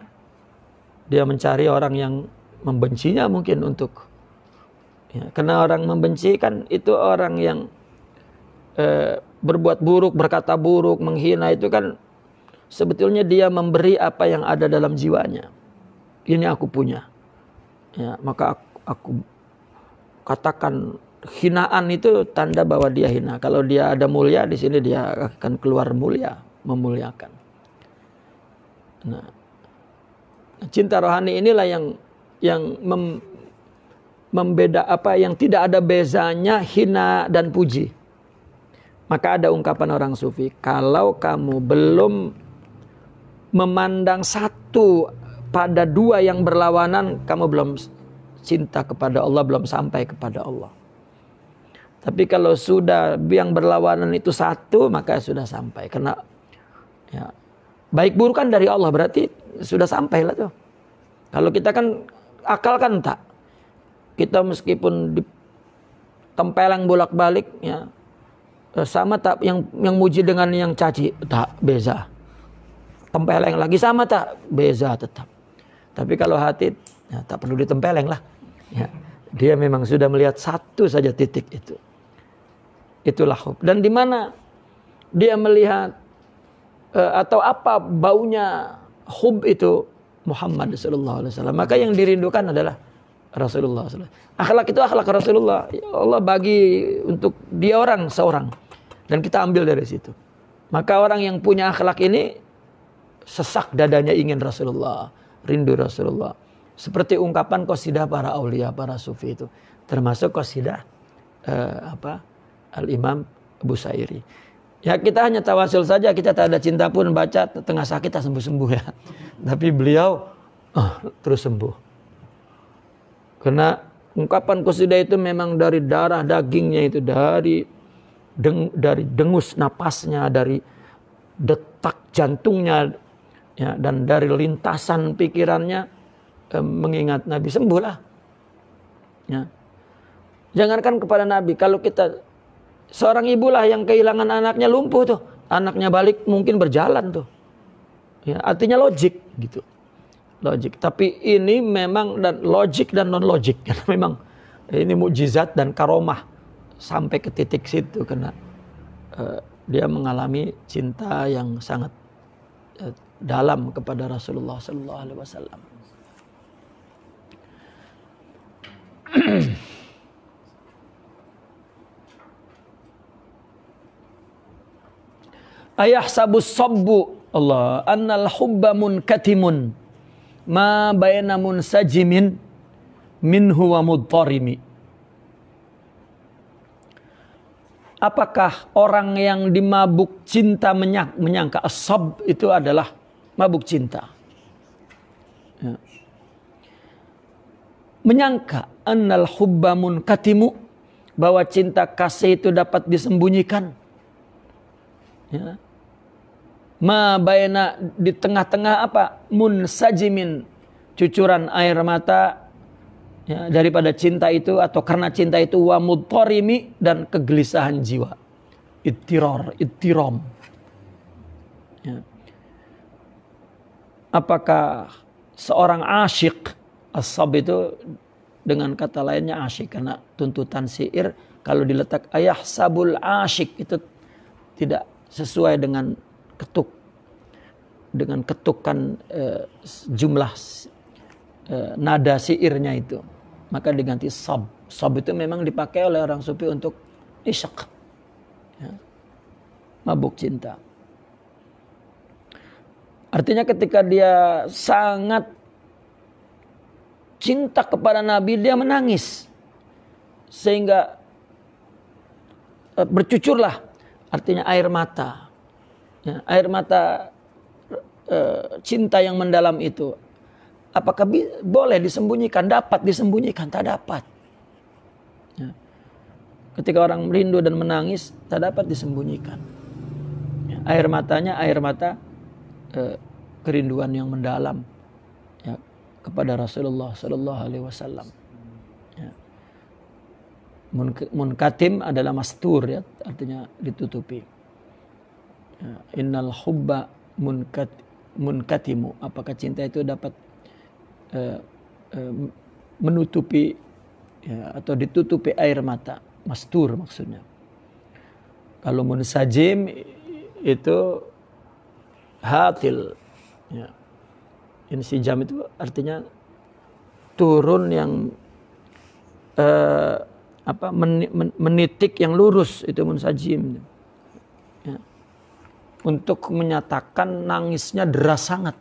Dia mencari orang yang membencinya mungkin untuk, ya, karena orang membenci kan itu orang yang berbuat buruk, berkata buruk, menghina, itu kan sebetulnya dia memberi apa yang ada dalam jiwanya. Ini aku punya, ya, maka aku katakan hinaan itu tanda bahwa dia hina. Kalau dia ada mulia di sini, dia akan keluar mulia, memuliakan. Nah, cinta rohani inilah yang membeda, apa yang tidak ada bezanya hina dan puji. Maka ada ungkapan orang sufi, kalau kamu belum memandang satu pada dua yang berlawanan, kamu belum cinta kepada Allah, belum sampai kepada Allah. Tapi kalau sudah yang berlawanan itu satu, maka sudah sampai. Karena ya, baik buruk kan dari Allah, berarti sudah sampai lah tuh. Kalau kita kan akal kan tak. Kita meskipun ditempeleng bolak-balik, ya, sama tak yang muji dengan yang caci, tak beza. Tempeleng lagi sama tak beza tetap. Tapi kalau hati, ya, tak perlu ditempeleng lah. Ya, dia memang sudah melihat satu saja titik itu. Itulah hub. Dan di mana dia melihat atau apa baunya hub itu Muhammad sallallahu alaihi wasallam. Maka yang dirindukan adalah Rasulullah sallallahu alaihi wasallam. Akhlak itu akhlak Rasulullah. Ya Allah bagi untuk dia orang seorang. Dan kita ambil dari situ. Maka orang yang punya akhlak ini sesak dadanya ingin Rasulullah, rindu Rasulullah. Seperti ungkapan qasidah para aulia, para sufi itu. Termasuk qasidah Al-Imam Busairi. Ya kita hanya tawasul saja, kita tak ada cinta pun baca tengah sakit tak sembuh-sembuh ya. Tapi beliau terus sembuh. Karena ungkapan qasidah itu memang dari darah dagingnya itu, dari dengus napasnya, dari detak jantungnya, ya, dan dari lintasan pikirannya mengingat Nabi, sembuhlah. Ya. Jangankan kepada Nabi, kalau kita seorang ibulah yang kehilangan anaknya, lumpuh tuh, anaknya balik mungkin berjalan tuh. Ya, artinya logik gitu. Logik. Tapi ini memang dan logik dan non logik. Karena memang ini mukjizat dan karomah sampai ke titik situ karena dia mengalami cinta yang sangat dalam kepada Rasulullah sallallahu alaihi wasallam. Ayahsabus sabbu Allah annal hubba munkatimun ma bayna munsajimin minhu wa mudtarimi. Apakah orang yang dimabuk cinta menyangka asab itu adalah mabuk cinta? Ya. Menyangka annal hubba munkatimu, bahwa cinta kasih itu dapat disembunyikan. Ya. Ma baina, di tengah-tengah apa? Munsajimin, cucuran air mata, ya, daripada cinta itu atau karena cinta itu, wa mudtarimi, dan kegelisahan jiwa, ittiram. Ya. Apakah seorang asyik, asab itu dengan kata lainnya asyik, karena tuntutan syair kalau diletak ayah sabul asyik itu tidak sesuai dengan ketukan jumlah nada syairnya itu, maka diganti sab. Sab itu memang dipakai oleh orang sufi untuk isyak, ya, mabuk cinta. Artinya ketika dia sangat cinta kepada Nabi, dia menangis sehingga bercucurlah, artinya air mata, ya, air mata cinta yang mendalam itu. Apakah boleh disembunyikan? Dapat disembunyikan? Tak dapat. Ya. Ketika orang merindu dan menangis, tak dapat disembunyikan. Ya. Air matanya air mata kerinduan yang mendalam, ya, kepada Rasulullah Sallallahu Alaihi Wasallam. Ya. Munkatim adalah mastur, ya, artinya ditutupi. Ya. Innal hubba munkatimu. Apakah cinta itu dapat menutupi ya, atau ditutupi air mata, mastur maksudnya. Kalau munsajim itu hatil ya. Insijam itu artinya turun yang menitik yang lurus, itu munsajim ya. Untuk menyatakan nangisnya deras sangat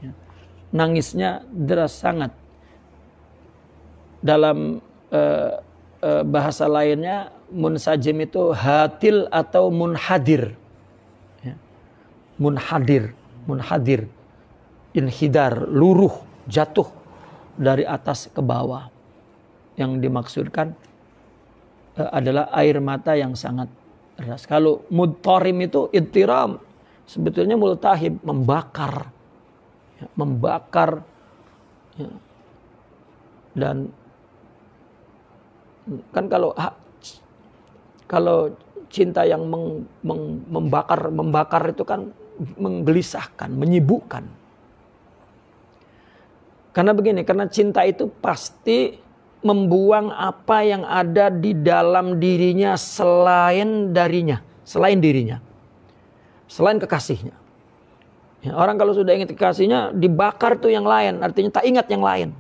ya. Nangisnya deras sangat. Dalam bahasa lainnya munsajim itu hatil atau munhadir ya. Munhadir inhidar, luruh, jatuh dari atas ke bawah. Yang dimaksudkan adalah air mata yang sangat deras. Kalau mudtarim itu ittiram, sebetulnya multahib, membakar ya, membakar ya. Dan kan kalau cinta yang membakar itu kan menggelisahkan, menyibukkan. Karena begini, karena cinta itu pasti membuang apa yang ada di dalam dirinya selain dirinya, selain kekasihnya. Ya, orang kalau sudah ingat kekasihnya, dibakar tuh yang lain, artinya tak ingat yang lain.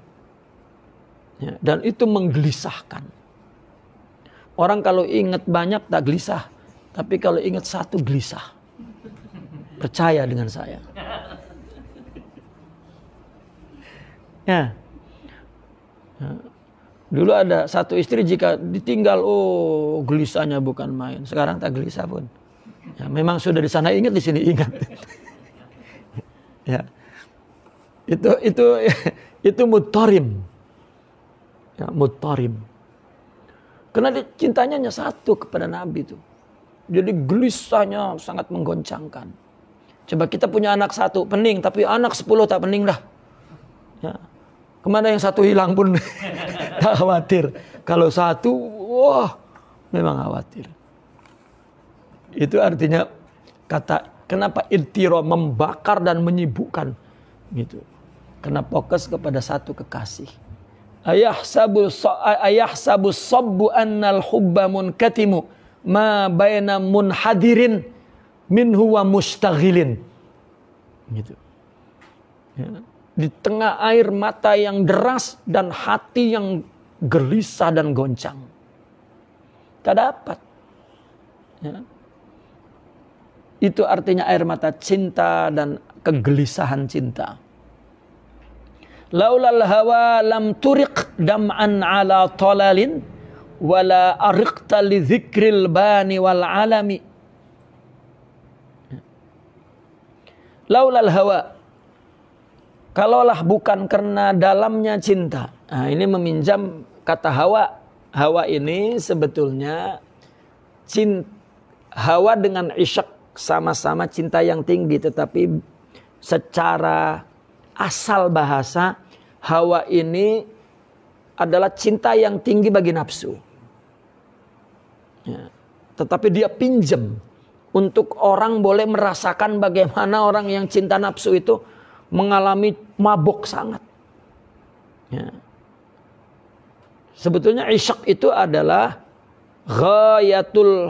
Ya, dan itu menggelisahkan. Orang kalau ingat banyak tak gelisah, tapi kalau ingat satu gelisah. Percaya dengan saya. Ya. Dulu ada satu istri jika ditinggal, gelisahnya bukan main. Sekarang tak gelisah pun. Ya, memang sudah di sana ingat, di sini ingat. Ya. Itu mudtarim. Ya, mudtarim. Karena cintanya hanya satu kepada Nabi itu. Jadi gelisahnya sangat menggoncangkan. Coba kita punya anak satu pening, tapi anak 10 tak pening dah. Ya. Kemana yang satu hilang pun tak khawatir. Kalau satu, wah, memang khawatir. Itu artinya kenapa ittiro, membakar dan menyibukkan gitu. Karena fokus kepada satu kekasih. Ayahsabu sabbu annal hubba munkatimu ma baina munhadirin minhu wa mustaghilin. Gitu. Ya. Di tengah air mata yang deras dan hati yang gelisah dan goncang. Tak dapat. Ya. Itu artinya air mata cinta dan kegelisahan cinta. Laulal hawa lam turiq dam'an ala talalin wala ariqta li dzikril bani wal alami. Laulal hawa, kalaulah bukan karena dalamnya cinta. Nah, ini meminjam kata hawa. Hawa ini sebetulnya hawa dengan isyak sama-sama cinta yang tinggi, tetapi secara asal bahasa hawa ini adalah cinta yang tinggi bagi nafsu. Ya. Tetapi dia pinjam untuk orang boleh merasakan bagaimana orang yang cinta nafsu itu mengalami mabuk sangat. Ya. Sebetulnya isyak itu adalah ghayatul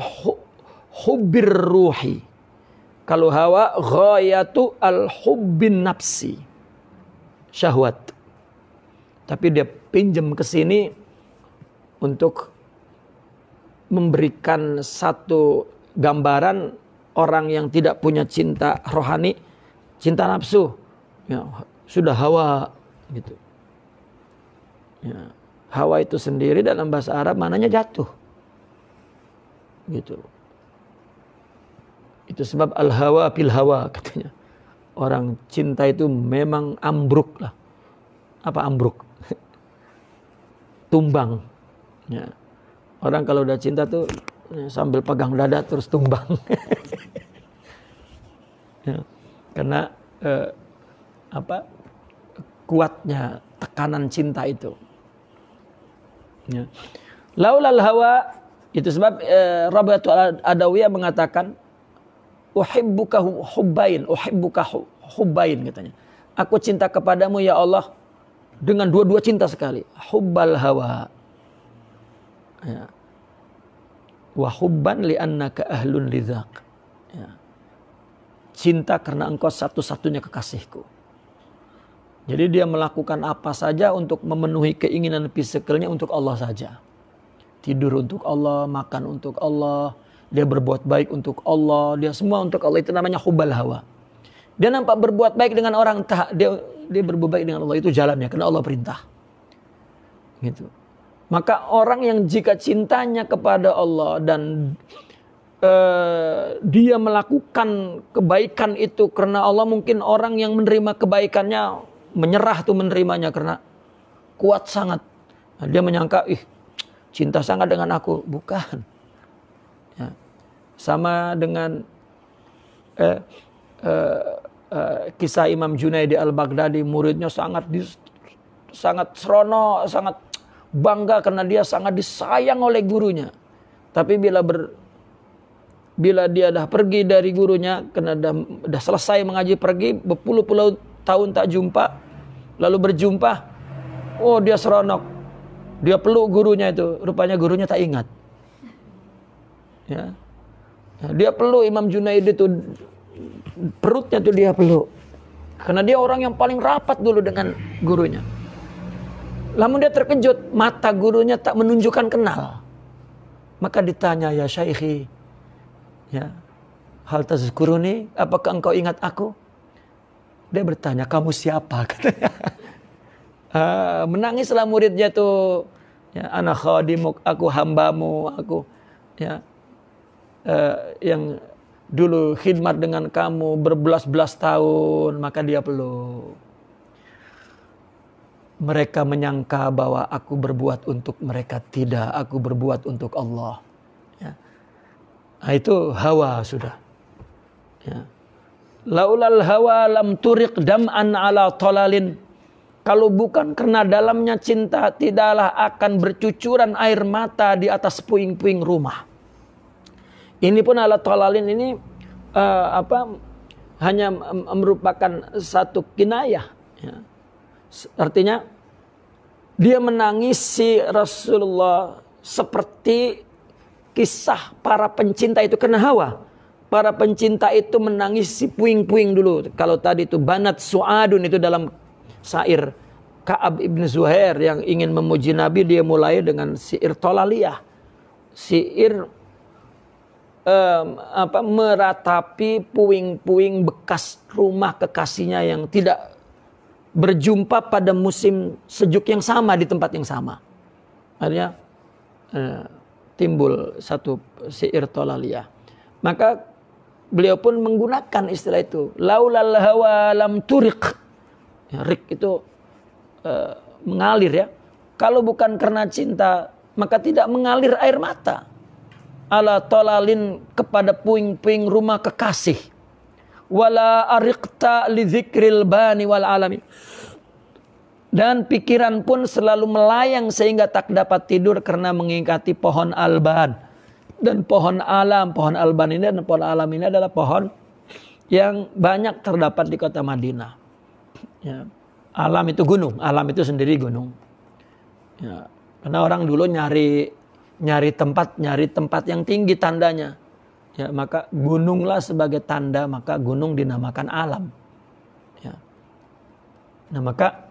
hubbir ruhi. Kalau hawa ghayatu al-hubbin nafsi. Syahwat. Tapi dia pinjam ke sini untuk memberikan satu gambaran orang yang tidak punya cinta rohani, cinta nafsu. Ya, sudah hawa gitu. Ya, hawa itu sendiri dalam bahasa Arab maknanya jatuh. Gitu. Itu sebab al-hawa fil hawa katanya. Orang cinta itu memang ambruk lah. Apa ambruk? Tumbang. Ya. Orang kalau udah cinta tuh sambil pegang dada terus tumbang. Ya. Karena kuatnya tekanan cinta itu. Ya. Laulal hawa, itu sebab Rabi'atul Adawiyah mengatakan uhibbuka hubbain, uhibbuka hubbain katanya. Aku cinta kepadamu ya Allah dengan dua-dua cinta sekali. Hubbal hawa. Ya. Wa hubban li'annaka ahlun lidzak. Ya. Cinta karena engkau satu-satunya kekasihku. Jadi dia melakukan apa saja untuk memenuhi keinginan physikalnya untuk Allah saja. Tidur untuk Allah, makan untuk Allah, dia berbuat baik untuk Allah, dia semua untuk Allah. Itu namanya hubbal hawa. Dia nampak berbuat baik dengan orang, dia berbuat baik dengan Allah, itu jalannya karena Allah perintah. Gitu. Maka orang yang jika cintanya kepada Allah dan dia melakukan kebaikan itu karena Allah, mungkin orang yang menerima kebaikannya menyerah tuh menerimanya karena kuat sangat. Nah, dia menyangka, cinta sangat dengan aku. Bukan. Ya. Sama dengan kisah Imam Junaidi al-Baghdadi, muridnya sangat serono, sangat bangga karena dia sangat disayang oleh gurunya. Tapi bila dia dah pergi dari gurunya, karena dah selesai mengaji, pergi berpuluh-puluh tahun tak jumpa, lalu berjumpa, dia seronok. Dia peluk gurunya itu, rupanya gurunya tak ingat. Ya. Dia peluk Imam Junaidi itu, perutnya tuh dia peluk. Karena dia orang yang paling rapat dulu dengan gurunya. Lalu dia terkejut, mata gurunya tak menunjukkan kenal. Maka ditanya, ya syaikhi, ya, hal tazkuruni, apakah engkau ingat aku? Dia bertanya, kamu siapa? Katanya. Menangislah muridnya tuh, ya, ana khadimuk, aku hambamu, aku ya yang dulu khidmat dengan kamu berbelas-belas tahun. Maka dia peluk. Mereka menyangka bahwa aku berbuat untuk mereka. Tidak, aku berbuat untuk Allah. Ya. Nah, itu hawa sudah. Ya. Laulal hawa lam turiq dam'an ala talalin. Kalau bukan karena dalamnya cinta, tidaklah akan bercucuran air mata di atas puing-puing rumah. Ini pun ala talalin ini hanya merupakan satu kinayah. Ya. Artinya dia menangisi Rasulullah seperti kisah para pencinta itu karena hawa. Para pencinta itu menangisi puing-puing dulu. Kalau tadi itu banat su'adun itu dalam syair Ka'ab ibn Zuhair yang ingin memuji Nabi, dia mulai dengan syair tolaliyah. Syair meratapi puing-puing bekas rumah kekasihnya yang tidak berjumpa pada musim sejuk yang sama di tempat yang sama. Artinya timbul satu syair tolaliyah. Maka beliau pun menggunakan istilah itu. Laulal hawa lam turiq. Ya, rik itu mengalir ya. Kalau bukan karena cinta, maka tidak mengalir air mata. Ala tolalin, kepada puing-puing rumah kekasih. Wala ariqta li dzikril bani wal alami. Dan pikiran pun selalu melayang sehingga tak dapat tidur karena mengingati pohon alban dan pohon alam. Pohon alban ini dan pohon alam ini adalah pohon yang banyak terdapat di kota Madinah. Ya. Alam itu gunung, alam itu sendiri gunung. Ya. Karena orang dulu nyari tempat yang tinggi tandanya. Ya, maka gununglah sebagai tanda, maka gunung dinamakan alam. Ya. Nah, maka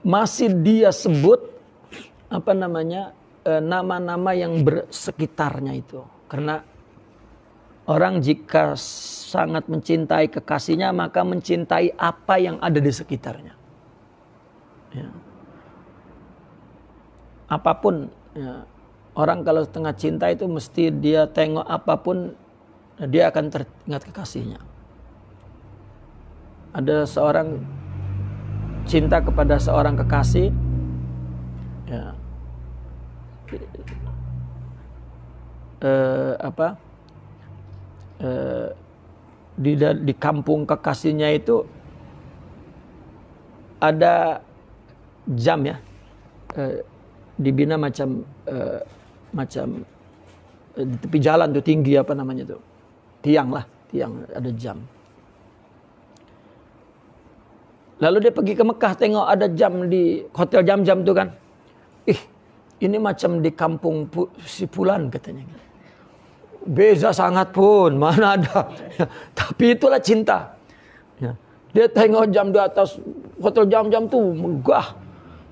masih dia sebut nama-nama yang bersekitarnya itu. Karena orang jika sangat mencintai kekasihnya, maka mencintai apa yang ada di sekitarnya. Ya. Apapun, ya. Orang kalau setengah cinta itu mesti dia tengok apapun, dia akan teringat kekasihnya. Ada seorang cinta kepada seorang kekasih, ya. Di kampung kekasihnya itu ada jam ya, dibina macam di tepi jalan tuh tinggi tiang ada jam. Lalu dia pergi ke Mekah, tengok ada jam di hotel jam-jam tuh kan. Ini macam di kampung si Fulan katanya. Beza sangat pun, mana ada. Tapi itulah cinta. Ya. Dia tengok jam di atas hotel jam-jam tuh megah.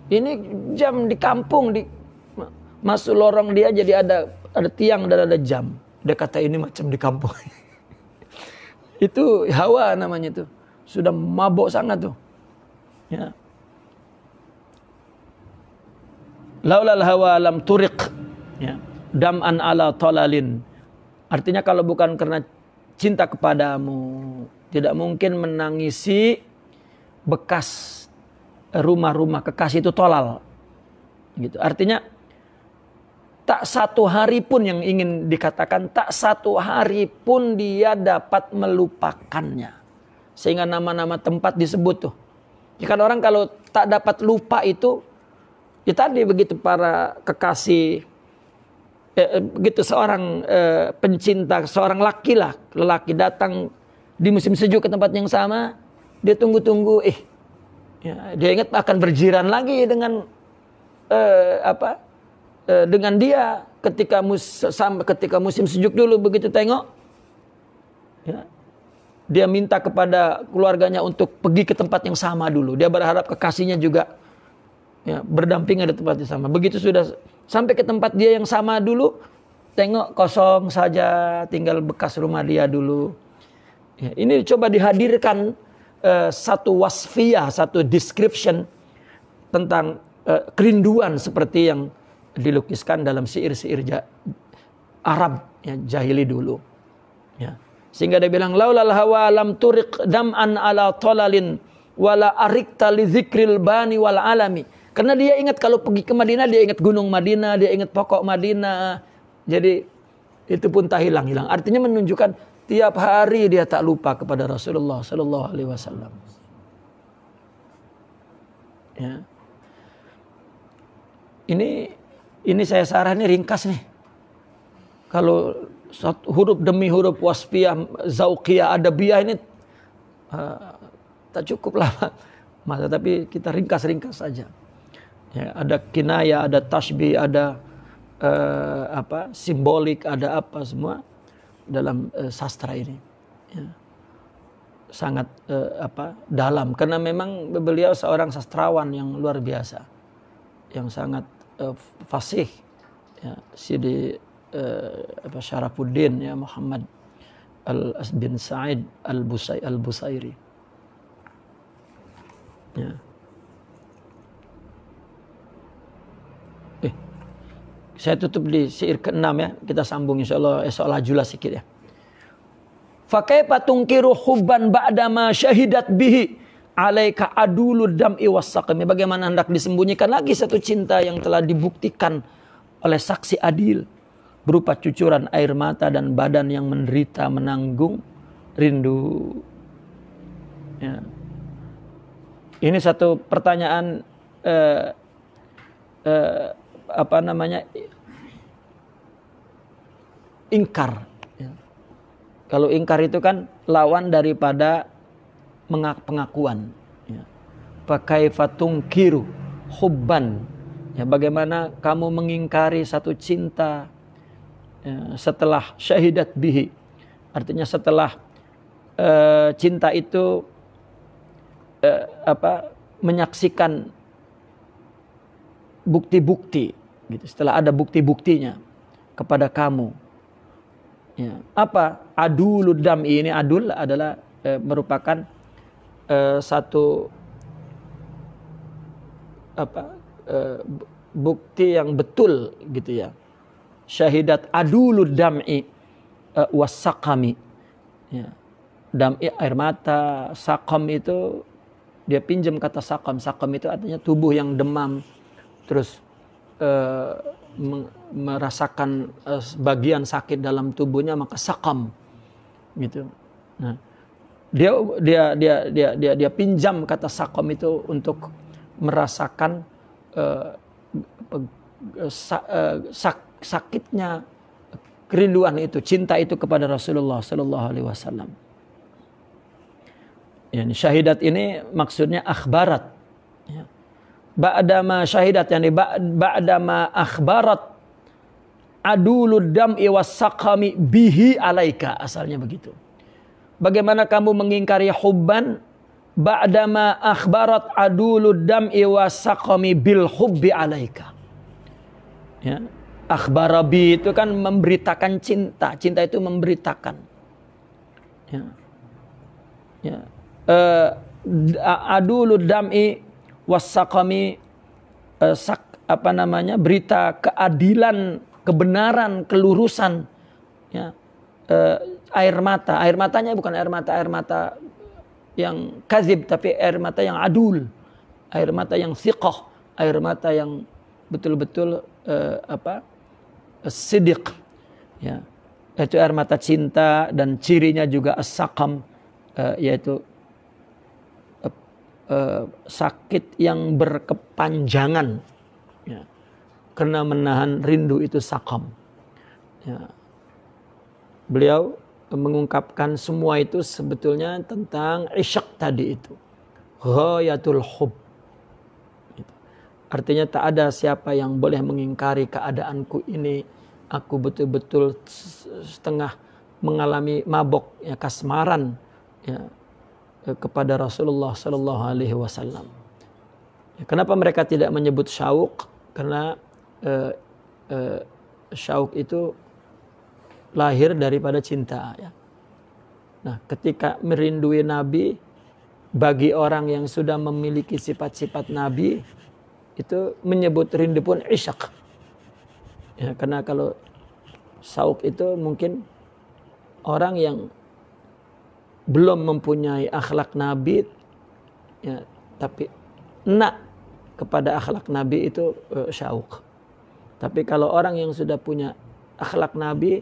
Ini jam di kampung, di masuk lorong dia jadi ada tiang dan ada jam. Dia kata ini macam di kampung. Itu hawa namanya tuh. Sudah mabok sangat tuh. Ya. Laulal hawa lam turiq, ya. Dam'an ala talalin. Artinya kalau bukan karena cinta kepadamu, tidak mungkin menangisi bekas rumah-rumah kekasih itu tolal. Gitu. Artinya tak satu hari pun yang ingin dikatakan, tak satu hari pun dia dapat melupakannya. Sehingga nama-nama tempat disebut tuh. Jika orang kalau tak dapat lupa itu, ya tadi begitu para kekasih, begitu seorang pencinta, seorang lelaki datang di musim sejuk ke tempat yang sama, dia tunggu-tunggu, ya, dia ingat akan berjiran lagi dengan dengan dia ketika musim sejuk dulu begitu tengok, ya, dia minta kepada keluarganya untuk pergi ke tempat yang sama dulu. Dia berharap kekasihnya juga, ya, berdampingan di tempat yang sama. Begitu sudah sampai ke tempat dia yang sama dulu, tengok kosong saja, tinggal bekas rumah dia dulu. Ya, ini coba dihadirkan satu wasfiyah, satu description tentang kerinduan seperti yang dilukiskan dalam syair-syair Arab, ya, jahili dulu. Ya. Sehingga dia bilang laulal hawa lam turiq dam'an ala talalin wala arikta li dzikril bani wal alami. Karena dia ingat kalau pergi ke Madinah, dia ingat gunung Madinah, dia ingat pokok Madinah. Jadi itu pun tak hilang-hilang. Artinya menunjukkan tiap hari dia tak lupa kepada Rasulullah sallallahu alaihi wasallam. Ya. Ini saya sarani ringkas nih. Kalau huruf demi huruf wasfiyah, zauqiyah, adabiyah ini tak cukup lama masa, tapi kita ringkas-ringkas saja. Ya, ada kinayah, ada tashbih, ada simbolik, ada apa semua dalam sastra ini. Ya. Sangat dalam karena memang beliau seorang sastrawan yang luar biasa, yang sangat fasih. Ya, Sidi Syarafuddin, ya, Muhammad bin Sa'id al-Busairi. Ya. Saya tutup di syair ke-6 ya. Kita sambung insyaallah esok lajulah sedikit ya. Fa kaifa tunkiru hubban ba'da ma syahidat bihi alaika adulud dam'i was-saqmi. Bagaimana hendak disembunyikan lagi satu cinta yang telah dibuktikan oleh saksi adil berupa cucuran air mata dan badan yang menderita menanggung rindu. Ya. Ini satu pertanyaan ingkar. Ya. Kalau ingkar itu kan lawan daripada pengakuan. Ya. Pakai fatungkiru hubban. Ya, bagaimana kamu mengingkari satu cinta, ya, setelah syahidat bihi. Artinya setelah cinta itu menyaksikan bukti-bukti, gitu. Setelah ada bukti-buktinya kepada kamu. Ya. Apa? Adulud dam'i ini, adul adalah merupakan satu bukti yang betul, gitu ya. Syahidat adulud dam'i was-saqami. Ya. Dam'i air mata, saqam itu dia pinjam kata saqam. Saqam itu artinya tubuh yang demam, terus merasakan bagian sakit dalam tubuhnya, maka saqam, gitu. Nah, dia pinjam kata saqam itu untuk merasakan sakitnya kerinduan itu, cinta itu kepada Rasulullah sallallahu alaihi wasallam. Yani syahidat ini maksudnya akhbarat. Ya. Ba'dama syahidat, yani ba'dama akhbarat adulud dam'i wassaqami bihi alaika, asalnya begitu. Bagaimana kamu mengingkari hubban ba'dama akhbarat adulud dam'i wassaqami bil hubbi alaika. Ya. Akhbarabi itu kan memberitakan cinta. Cinta itu memberitakan. Ya. Ya. Adulud dam'i wassaqami, berita keadilan, kebenaran, kelurusan. Ya. Air mata. Air matanya bukan air mata yang kazib, tapi air mata yang adul. Air mata yang thiqah. Air mata yang betul-betul sidiq. Ya. Itu air mata cinta, dan cirinya juga as-saqam, yaitu sakit yang berkepanjangan, ya. Karena menahan rindu itu saqam, ya. Beliau mengungkapkan semua itu sebetulnya tentang isyaq tadi itu, ghayatul hub. Artinya tak ada siapa yang boleh mengingkari keadaanku ini. Aku betul-betul setengah mengalami mabok, ya, kasmaran, ya, kepada Rasulullah Sallallahu Alaihi Wasallam. Kenapa mereka tidak menyebut syauq? Karena syauq itu lahir daripada cinta. Ya. Nah, ketika merindui Nabi, bagi orang yang sudah memiliki sifat-sifat Nabi, itu menyebut rindu pun isyaq. Ya, karena kalau syauq itu mungkin orang yang belum mempunyai akhlak Nabi, ya, tapi nak kepada akhlak Nabi itu syauq. Tapi kalau orang yang sudah punya akhlak Nabi,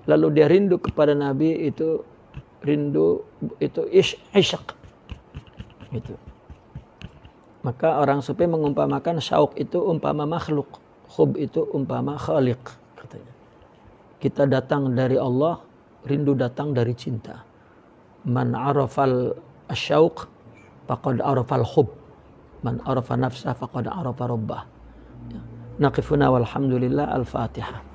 lalu dia rindu kepada Nabi, itu rindu itu isyaq. Itu. Maka orang sufi mengumpamakan syauq itu umpama makhluk, hub itu umpama khaliq, katanya. Kita datang dari Allah, rindu datang dari cinta. Man arafal asyauq faqad arafal hub. Man arafa nafsah faqad arafa rabbah. Naqifuna walhamdulillah. Al-Fatihah.